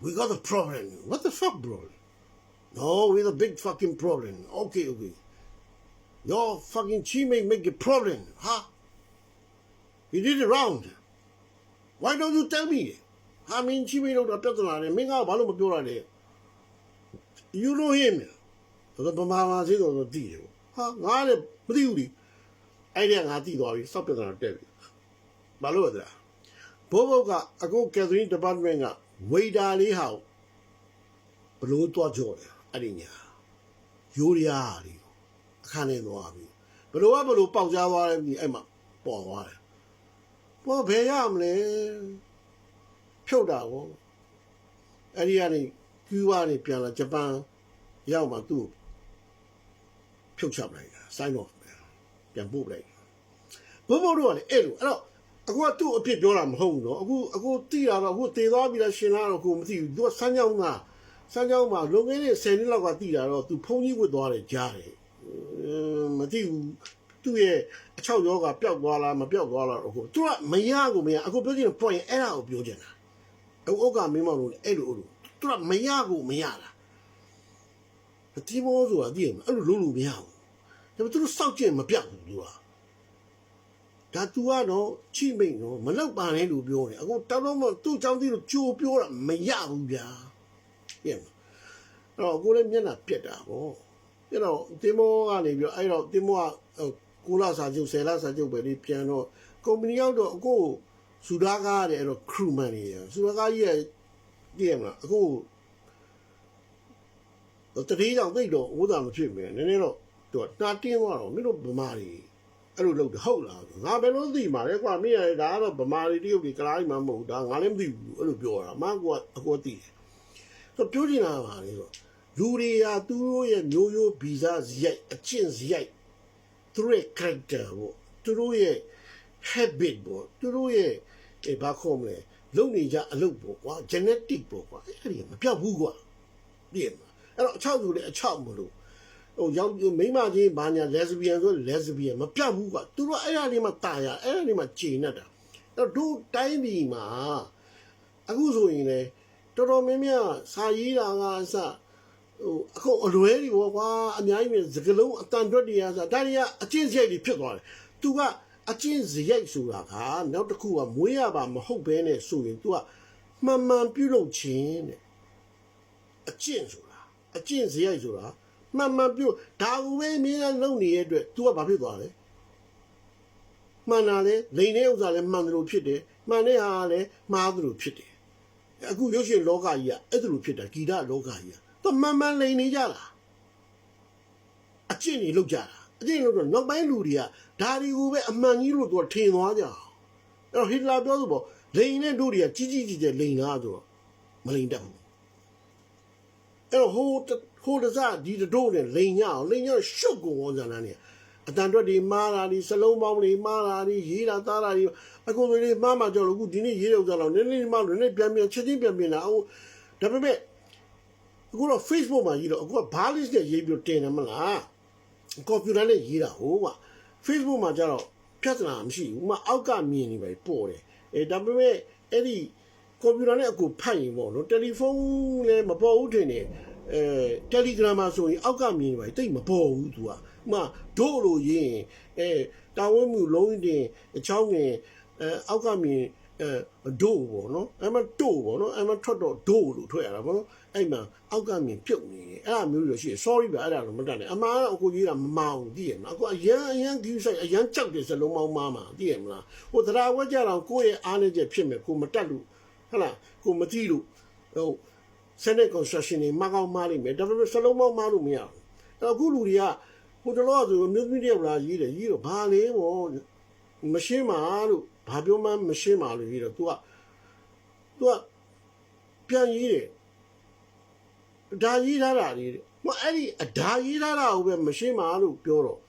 we got a problem what the fuck bro no we have a big fucking problem okay your fucking teammate make a problem huh you did it wrong why don't you tell me I mean, she made out a personal and make out Baloo Pura. You know him. The Pamama said on the deal. Not a beauty. I didn't have to do something on David. Baloo. Boboga, a go Catherine department up. Wait, Ali, how? Blue to a joy. Adinia. Yuriari. Cannon Wabi. But Wabalu Paujawa and the Emma. Boy. Well, pay am. ဖြုတ်တာကိုအဲ့ဒီကနေကျူးကနေပြန်လာဂျပန်ရောက်မှသူ့ဖြုတ်ချပလိုက်တာဆိုင်းတော့ပြန်ပို့လိုက်ဘိုးဘိုးတို့ကလည်းအဲ့လိုအဲ့တော့အခုကသူ့အဖြစ်ပြောတာမဟုတ်ဘူးနော်အခုတိတာတော့အခုတည်သွားပြီလားရှင်လားတော့ကိုမသိဘူးသူကစမ်းကြောင်းမှာလုံငယ်နဲ့10နှစ်လောက်ကတိတာတော့သူဖုန်းကြီးဝတ်သွားတယ်ကြားတယ်မသိဘူးသူ့ရဲ့အချောက်ယောဂပျောက်သွားလားမပျောက်သွားလားအခုသူကမရအခုပြောချင်တဲ့ point အဲ့ဒါကိုပြောချင်တာအောက်ကမင်းမလို့အဲ့လိုသူကမရတာအတီးမောဆိုတာသိရမလားအဲ့လိုလုံးလို့မရဘူး ဒါပေမဲ့သူတို့စောက်ကျင်မပြတ်ဘူးသူကဒါ तू ကတော့ချိမိတ်နော်မလောက်ပါနဲ့လို့ပြောတယ်အခုတောက်တော့မသူ့เจ้าတီးလို့ကြိုပြောတာမရဘူးဗျာပြန်အဲ့တော့ကိုလည်းမျက်နှာပြက်တာပေါ့အဲ့တော့တင်မောကနေပြီးအဲ့တော့တင်မောက9လစာချုပ်10လစာချုပ်ပဲလေးပြန်တော့ကုမ္ပဏီရောက်တော့အခုစူဒါကားတဲ့အဲ့တော့ crewman တွေရစူဒါကားကြီးရဲ့တည်ရမလားအခုတတိယကြောင့်သိတော့ဥဒ္ဒါမဖြစ်မယ်နည်းနည်းတော့သူကတာတင်းသွားတော့မင်းတို့ဗမာတွေအဲ့လိုလုပ်တယ်ဟုတ်လားငါဘယ်လိုသိမှာလဲကွာမင်းရဒါကတော့ဗမာတွေတရုတ်တွေကလားမှမဟုတ်ဒါငါလည်းမသိဘူးအဲ့လိုပြောတာမကွာအကောသိတယ်ဆိုပြောနေတာပါလေဆိုလူတွေဟာသူတို့ရဲ့မျိုးရိုးဗီဇဇရိုက်အကျင့်ဇရိုက်သူတို့ရဲ့ character ပေါ့သူတို့ရဲ့ habit ပေါ့သူတို့ရဲ့ဘာခေါ်မလဲလုပ်နေကြအလုပ်ပေါ့ကွာ genetic ပေါ့ကွာအဲ့ဒီမပြောက်ဘူးကွာပြည့်မှာအဲ့တော့အချောက်ဆိုလေအချောက်မလို့ဟိုရောက်မိမချင်းဘာညာ lesbian ဆို lesbian မပြောက်ဘူးကွာသူတို့အဲ့ဒါလေးမှတာရအဲ့ဒါလေးမှဂျေနေတာအဲ့တော့တို့တိုင်းပြည်မှာအခုဆိုရင်လေတော်တော်များများစာရေးတာကအစအခုအလွဲတွေပေါ့ကွာအများကြီးပဲစကလုံးအတန်တွက်တွေကဒါတွေကအကျင့်စရိုက်တွေဖြစ်သွားတယ်သူကအကျင့်စရိုက်ဆိုတာကနောက်တစ်ခုကမွေးရပါမဟုတ်ဘဲနဲ့ဆိုရင် तू ကမှန်မှန်ပြုလုပ်ခြင်းတဲ့အကျင့်ဆိုတာအကျင့်စရိုက်ဆိုတာမှန်မှန်ပြုဒါကိုပဲအမြဲတမ်းလုပ်နေတဲ့အတွက် तू ကဘာဖြစ်သွားလဲမှန်တာလေလိန်တဲ့ဥစ္စာလည်းမှန်တယ်လို့ဖြစ်တယ်မှန်တဲ့ဟာလည်းမှားတယ်လို့ဖြစ်တယ်အခုရုပ်ရှင်လောကကြီးကအဲ့ဒါလိုဖြစ်တာဂီတလောကကြီးကတော့မှန်မှန်လိန်နေကြတာအကျင့်တွေလုပ်ကြတာအကျင့်လို့တော့နောက်ပိုင်းလူတွေကဒါတွေကိုပဲအမှန်ကြီးလို့သူကထင်သွားကြအောင်အဲ့တော့ဟစ်လာပြောဆိုပေါ့လိန်နဲ့တို့တွေကကြီးကြီးကြီးတဲ့လိန်လားဆိုတော့မလိန်တတ်ဘူးအဲ့တော့ဟိုတစားဒီတို့နဲ့လိန်ရအောင်လိန်ရရှုပ်ကုန်ဝန်စံတန်းနေအတန်တွက်တွေမှားတာဒီစလုံးပေါင်းတွေမှားတာဒီရေးတာသားတာဒီအခုဆိုရင်မှားမှကြောက်လို့အခုဒီနေ့ရေးတဲ့ဥစ္စာတော့နည်းနည်းမှလို့နည်းပြန်ချက်ချင်းပြန်လာအောင်ဒါပေမဲ့အခုတော့ Facebook မှာရေးတော့အခုကဘာလစ်နဲ့ရေးပြီးတင်တယ်မလားကွန်ပျူတာနဲ့ရေးတာဟုတ်ကွာ Facebook မှာကျတော့ပြဿနာမရှိဘူးဥမာအောက်ကမြင်နေပဲပို့တယ်ဒါပေမဲ့အဲ့ဒီကွန်ပျူတာနဲ့အခုဖတ်ရင်ပေါ့နော်တယ်လီဖုန်းလည်းမပေါ်ဘူးထင်တယ်Telegram မှာဆိုရင်အောက်ကမြင်နေပဲတိတ်မပေါ်ဘူးသူကဥမာတို့လိုရေးရင်တာဝန်မှုလုံးတင်အချောင်းငင်အောက်ကမြင်ဒို့ပေါ့နော်အဲ့မှာတို့ပေါ့နော်အဲ့မှာထွက်တော့ဒို့လို့ထွက်ရတာပေါ့နော်အဲ့မှာအောက်ကမြင်ပြုတ်နေတယ်အဲ့ဒါမျိုးလို့ရှိရင် sorry ဗျအဲ့ဒါတော့မတတ်နဲ့အမှားတော့အခုကြီးတာမမောင်သိရမလားအခုအရန်ဒီဆိုင်အရန်ကြောက်တယ်စလုံးမောင်းမှာသိရမလားဟိုတရားဝဲကြတော့ကိုယ့်ရဲ့အားနည်းချက်ဖြစ်မယ်ကိုမတတ်လို့ဟုတ်လားကိုမသိလို့ဟိုSenate construction တွေမကောင်းမားလိမ့်မယ်ဒါပေမဲ့စလုံးမောင်းမားလို့မရဘူးအဲ့တော့အခုလူတွေကဟိုတလောဆိုမျိုးသမီးတယောက်လာရေးတယ်ရေးတော့ဘာလဲပေါ့မရှင်းပါလို့ဘာပြောမှမရှင်းပါလို့ရေးတော့ तू ကပြန်ရေးတယ်ဒါရေးထားတာလေမအဲ့ဒီအဒါရေးထားတာကိုပဲမရှင်းပါလို့ပြောတော့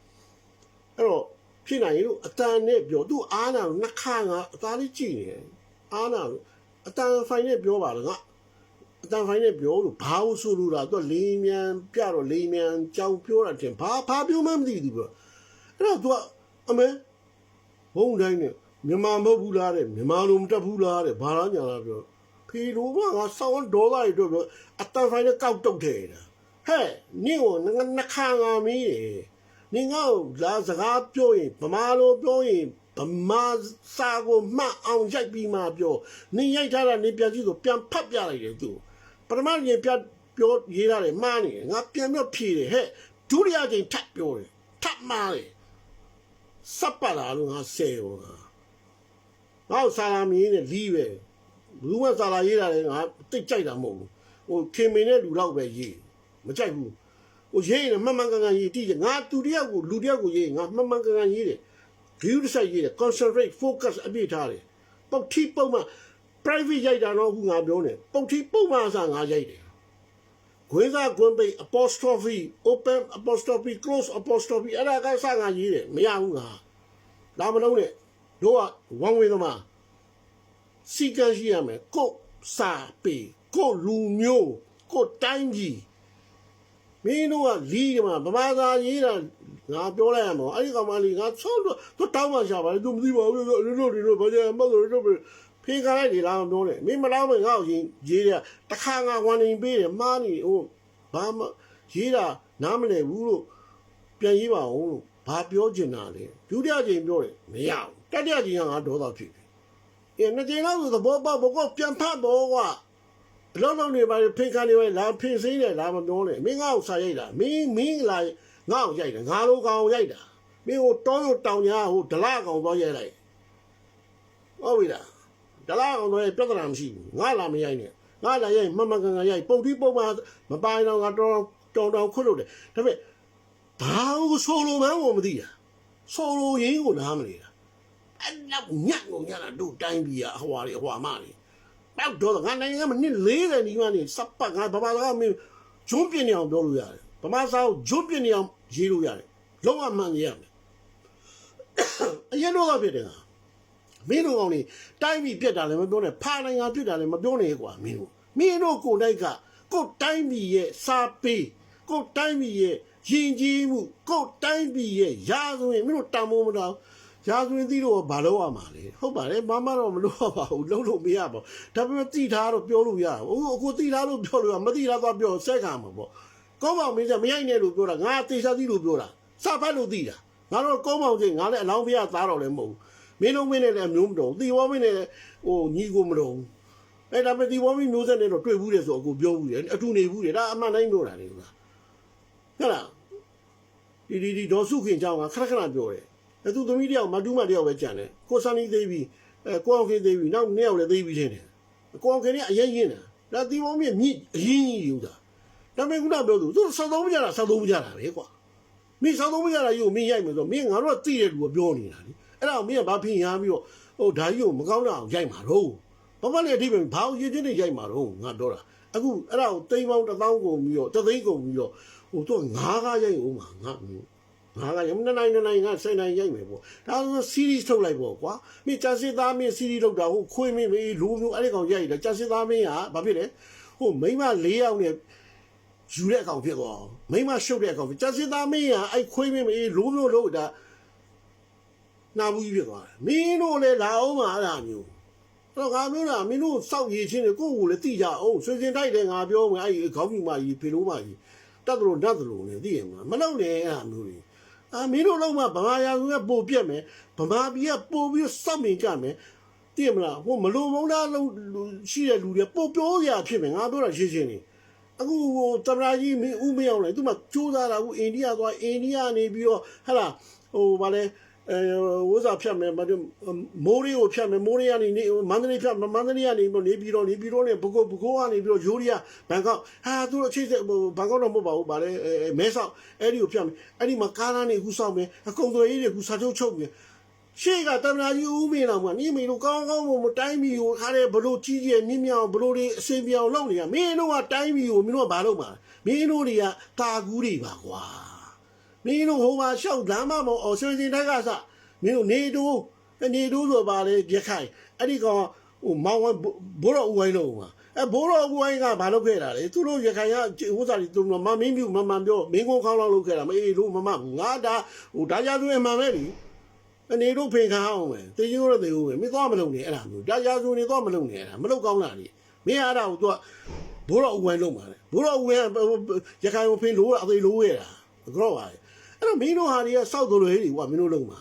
အဲ့တော့ဖြစ်နိုင်လို့အတန်နဲ့ပြော तू အားနာလို့နှစ်ခါကအသားလေးကြည့်နေတယ်အားနာလို့အတန်ဖိုင်နဲ့ပြောပါလားကအတန်ဖိုင်နဲ့ပြောလို့ဘာလို့ဆိုလို့လား तू လိန်မြန်ပြတော့လိန်မြန်ကြောင်ပြောတာတင်ဘာပြောမှမသိဘူးပြောအဲ့တော့ तू အမေဘုံတိုင်းနဲ့မြန်မာမဟုတ်ဘူးလားတဲ့မြန်မာလိုမတက်ဘူးလားတဲ့ဘာလားညာလားပြောဖေလိုကငါစောင်းဒေါ်လာတွေပြောအတန်ဖိုင်နဲ့ကောက်တုတ်တယ်ဟဲ့နင့်ကိုနှစ်ခါငါမီးတယ်နင်ကလာစကားပြောရင်ဗမာလိုပြောရင်ဗမာစာကိုမှတ်အောင်ရိုက်ပြီးမှပြောနင်ရိုက်ထားတာနင်ပြန်ကြည့်ဆိုပြန်ဖတ်ပြလိုက်တယ်သူပထမရင်ပြပြောရေးရတယ်မှားနေတယ်ငါပြန်ပြောဖြေတယ်ဟဲ့ဒုတိယချိန်ထပ်ပြောတယ်ထပ်မှားတယ်စပ်ပါလာလို့ငါဆယ်ရောငါ့စာလာမင်းနဲ့လီးပဲဘူးမစာလာရေးတာလည်းငါတိတ်ကြိုက်တာမဟုတ်ဘူးဟိုခင်မင်းနဲ့လူတော့ပဲရေးမကြိုက်ဘူးဟိုရေးရင်မှန်မှန်ကန်ကန်ရေးတိကျငါလူတယောက်ကိုရေးငါမှန်မှန်ကန်ကန်ရေးတယ် view တစ်ဆိုင်ရေးတယ် concentrate focus အပြည့်ထားတယ်ပုတ်ထိပုတ်မှ private ရိုက်တာတော့ခုငါပြောနေပုတ်ထိပုတ်မှအစားငါရိုက်တယ်ခွေးစားကွန်ပိ apostrophe open apostrophe close apostrophe အဲ့ဒါကစားငါရေးတယ်မရဘူးငါဒါမလုံးနဲ့တို့ကဝမ်းဝေးသမားစီကံရှိရမယ်ကိုစာပေကိုလူမျိုးကိုတိုင်းကြီးမင်းတို့ကလီးတယ်မှာဗမာသာရေးတာငါပြောလိုက်ရမှာအဲ့ဒီကောင်မလေးငါဆော့တော့တောင်းမှရှာပါလေသူမသိပါဘူးတို့ဘာကြမ်းမဟုတ်တို့ဖေးကားလိုက်ဒီလားမပြောနဲ့မင်းမလားမငါ့ကိုရေးတယ်တခါငါဝန်နေပေးတယ်မှားနေဟိုဘာမှရေးတာနားမလည်ဘူးလို့ပ ပြန်ရေးပါအောင်လို့ဘာပြောချင်တာလဲဒုတိယချိန်ပြောတယ်မရဘူးတတိယချိန်ကငါဒေါသဖြစ်ပြီနှစ်ချိန်လောက်ဆိုသဘောပေါက်ဘောကပြန်ဖတ်တော့ကွာအလုံးလုံးတွေပါဖိခါနေပဲလာဖိစင်းတယ်လာမပြောနဲ့မင်းငါ့ကိုစာရိုက်တာမင်းလာငါ့ကိုရိုက်တယ်ငါလိုကောင်ရိုက်တာမင်းကိုတောင်းတောင်ညာဟိုဒလကောင်သွားရိုက်လိုက်ဟုတ်ပြီလားဒလကောင်တော့ပြဿနာမရှိဘူးငါလာမရိုက်နဲ့ငါလာရိုက်မမကန်ကန်ရိုက်ပုတ်တိပုတ်မမပိုင်တော့ငါတောင်ခွတ်လို့တယ်ဒါပေမဲ့ဘာကိုဆိုလိုမှန်းကိုမသိတာဆိုလိုရင်းကိုနားမလဲတာအဲ့တော့ညံ့ကိုညံ့တာတို့တိုင်းပြည်အဟွာတွေအဟွာမတွေတောက်တော့ငါနိုင်ငံမှာနှစ်40နီးပါးနေစပတ်ငါဘာသာကမင်းဂျွန်းပြင်းနေအောင်ပြောလို့ရတယ်ဗမာစာကိုဂျွန်းပြင်းနေအောင်ရေးလို့ရတယ်လုံးဝမှန်ရမယ်အရင်တော့ဖြစ်တယ်မင်းတို့ကောင်နေတိုင်းပြည်ပြက်တာလည်းမပြောနဲ့ဖာနိုင်ငံပြက်တာလည်းမပြောနဲ့ကွာမင်းတို့ကိုယ်တိုက်ကကိုယ်တိုင်းပြည်ရဲ့စာပေကိုယ်တိုင်းပြည်ရဲ့ရင်ကြီးမှုကိုယ်တိုင်းပြည်ရဲ့ရာဇဝင်မင်းတို့တန်မိုးမတော်ရာဇဝင်သီးတော့ဘာလို့ရမှာလဲဟုတ်ပါတယ်မမတော့မလို့ရပါဘူးလုံးလို့မရပါဘူးဒါပေမဲ့သိထားတော့ပြောလို့ရအခုသိထားလို့ပြောလို့ရမသိထားတော့ပြောဆက်ခံမှာပေါ့ကောင်းပါမင်းကမရိုက်နဲ့လို့ပြောတာငါသေချာသိလို့ပြောတာစဖတ်လို့သိတာငါတော့ကောင်းပါချင်းငါလည်းအလောင်းဖျားသားတော့လည်းမဟုတ်ဘူးမင်းလုံးမင်းနဲ့လည်းမျိုးမတော်သီဝမင်းနဲ့ဟိုညီကိုမတော်အဲ့ဒါပေမဲ့သီဝမင်းမျိုးဆက်နဲ့တော့တွေ့ဘူးတယ်ဆိုအခုပြောဘူးတယ်အတူနေဘူးတယ်ဒါအမှန်တိုင်းပြောတာလေကွာဟုတ်လားဒီဒေါ်စုခင်เจ้าကခဏခဏပြောတယ်သူသမီးတယောက်မတူးမတယောက်ပဲကြံတယ်ကိုစန်နီသေးပြီးကိုအောင်ခင်သေးပြီးနောက်နှစ်ယောက်လည်းသေးပြီးချင်းတယ်ကိုအောင်ခင်ကအရင်ရင်းတာဒါသီဝမင်းမြင့်အရင်ကြီးယူတာဒါပေမဲ့ခုနပြောသူစောက်သုံးမကြတာစောက်သုံးမကြတာပဲကွာမင်းစောက်သုံးမကြတာယူမင်းရိုက်မယ်ဆိုမင်းငါတို့ကသိတဲ့လူကပြောနေတာလေအဲ့ဒါကိုမင်းကဘာဖြစ်ရမ်းပြီးတော့ဟိုဓာကြီးကိုမကောင်းတာအောင်ရိုက်မှာတော့ဘာမှလည်းအထိပဲဘာလို့ရင်းချင်းနေရိုက်မှာတော့ငါပြောတာအခုအဲ့ဒါကိုတိမ်ပေါင်း1000ကုန်ပြီးတော့3သိန်းကုန်ပြီးတော့ဟိုသူကငါးကားရိုက်ဦးမှာငါကရမနိုင်ငါဆိုင်နိုင်ရိုက်မယ်ပေါ့ဒါဆို series ထုတ်လိုက်ပေါ့ကွာမင်းကျန်စစ်သားမင်း series ထုတ်တာဟိုခွေးမင်းလူမျိုးအဲ့ဒီကောင်ရိုက်တယ်ကျန်စစ်သားမင်းကဘာဖြစ်လဲဟိုမိန်းမ4ယောက်နဲ့ယူတဲ့အကောင်ဖြစ်သွားမိန်းမရှုပ်တဲ့အကောင်ဖြစ်ကျန်စစ်သားမင်းကအဲ့ခွေးမင်းလူမျိုးလို့ဒါနာဘူးကြီးဖြစ်သွားတယ်မင်းတို့လည်းလာအောင်ပါအဲ့ဒါမျိုးတော့ငါမျိုးလားမင်းတို့စောက်ရည်ချင်းကိုယ့်ကိုလည်းသိကြအောင်ဆွေစင်တိုက်တယ်ငါပြောမယ်အဲ့ခေါင်းပြူမကြီးဖေလို့မကြီးတတ်တယ်လို့လည်းသိရမှာမလုပ်နဲ့အဲ့ဒါမျိုးတွေမင်းတို့လုံးမှာဗမာရာဇဝင်ကပို့ပြက်မယ်ဗမာပြည်ကပို့ပြီးစောက်မြင်ကြမယ်သိရမလားဟိုမလိုမုန်းသားလုံးရှိတဲ့လူတွေပို့ပြောရဖြစ်မယ်ငါပြောတာရှင်းရှင်းလေးအခုဟိုသမရာကြီးမင်းဦးမင်းအောင်လေသူမှကြိုးစားတာအခုအိန္ဒိယသွားအိန္ဒိယနေပြီးတော့ဟဟလားဟိုဗာလဲဝိဇ္ဇာဖြတ်မယ်မိုးရီကိုဖြတ်မယ်မိုးရီကနေမန္တလေးဖြတ်မန္တလေးကနေပြီးတော့နေပြီးတော့နဲ့ဘကိုကနေပြီးတော့ယူရီးယားဘန်ကောက်သူတို့အချိတ်ဘန်ကောက်တော့မဟုတ်ပါဘူးဗာလဲမဲဆောက်အဲ့ဒီကိုဖြတ်မယ်အဲ့ဒီမှာကားလမ်းနေအခုစောက်မယ်အကုန်သွေးကြီးတွေအခုစာချုပ်ချုပ်မယ်ရှေ့ကတမနာကြီးဦးမင်းတော်ကနေမင်းတို့ကောင်းကောင်းမတိုင်းမီကိုခါတဲ့ဘလို့ကြီးကြီးမြင့်မြအောင်ဘလို့တွေအစင်ပြောင်လုပ်နေရမင်းတို့ကတိုင်းမီကိုမင်းတို့ကဘာလုပ်မှာမင်းတို့တွေကတာကူးတွေပါကွာမင်းတို့ဟိုမှာရှောက်လမ်းမမော်ဆွေစင်တိုက်ကစမင်းတို့နေတိုးဆိုပါလေပြခိုင်အဲ့ဒီကောင်ဟိုမောင်ဘိုးတော်ဦးဝိုင်းလုံးမှာဘိုးတော်ဦးဝိုင်းကဘာလုပ်ခဲ့တာလဲသူတို့ရခိုင်ကဟိုစားတွေသူမမင်းပြူမမှန်ပြောမင်းကုန်းခေါင်းလောက်လုပ်ခဲ့တာမအေးလို့မမဘူးငါဒါဟိုဒါကြသူအမှန်ပဲလေအနေတို့ဖင်ခံအောင်ပဲတေးရိုးတော့တေးရိုးပဲမင်းသွားမလုပ်နဲ့အဲ့ဒါမျိုးဒါကြသူနေသွားမလုပ်နဲ့အဲ့ဒါမလုပ်ကောင်းတာလေမင်းအဲ့ဒါကိုသူကဘိုးတော်ဦးဝိုင်းလုံးမှာလေဘိုးတော်ဦးဝိုင်းရခိုင်ကိုဖင်လို့အသေးလို့ရတာကြောက်ပါလေအဲ့တော့မင်းတို့ဟာတွေကစောက်တော်တွေကွာမင်းတို့လုံးမှာ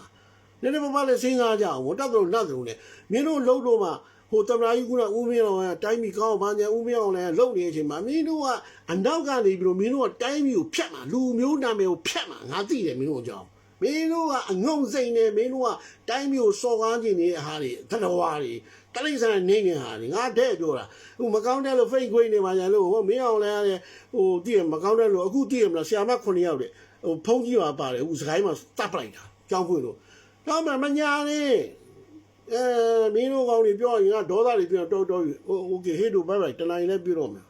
နည်းနည်းပါးလေးစဉ်းစားကြအောင်တတ်တော်နတ်တော်နဲ့မင်းတို့လှုပ်တော့မှဟိုတမနာကြီးကဦးမင်းအောင်ကတိုင်းပြည်ကောင်းဘာညာဦးမင်းအောင်လည်းလှုပ်နေတဲ့အချိန်မှာမင်းတို့ကအနောက်ကနေပြီးတော့မင်းတို့ကတိုင်းပြည်ကိုဖျက်မှာလူမျိုးနာမည်ကိုဖျက်မှာငါသိတယ်မင်းတို့အကြောင်းမင်းတို့ကအငုံစိန်နေမင်းတို့ကတိုင်းပြည်ကိုစော်ကားခြင်းနေတဲ့ဟာတွေတတော်ဝါတွေတလိဆန်နေငင်ဟာတွေငါတဲ့ပြောတာဟိုမကောင်းတဲ့လို့ဖိတ်ခွေးနေမှာညာလို့ဟိုမင်းအောင်လည်းဟိုတည်မကောင်းတဲ့လို့အခုတည်မလားဆရာမ9ယောက်တဲ့ဟိုဖုန်းကြီးပါပါတယ်အခုစကိုင်းမှာတတ်ပလိုက်တာကြောင်းဖွင့်လို့တော့မညာနဲ့မင်းတို့ကောင်းတွေပြောရင်ကဒေါသတွေပြောတော့โอเคဟေးတို့ဘိုင်ဘိုင်တနိုင်လည်းပြောတော့မယ်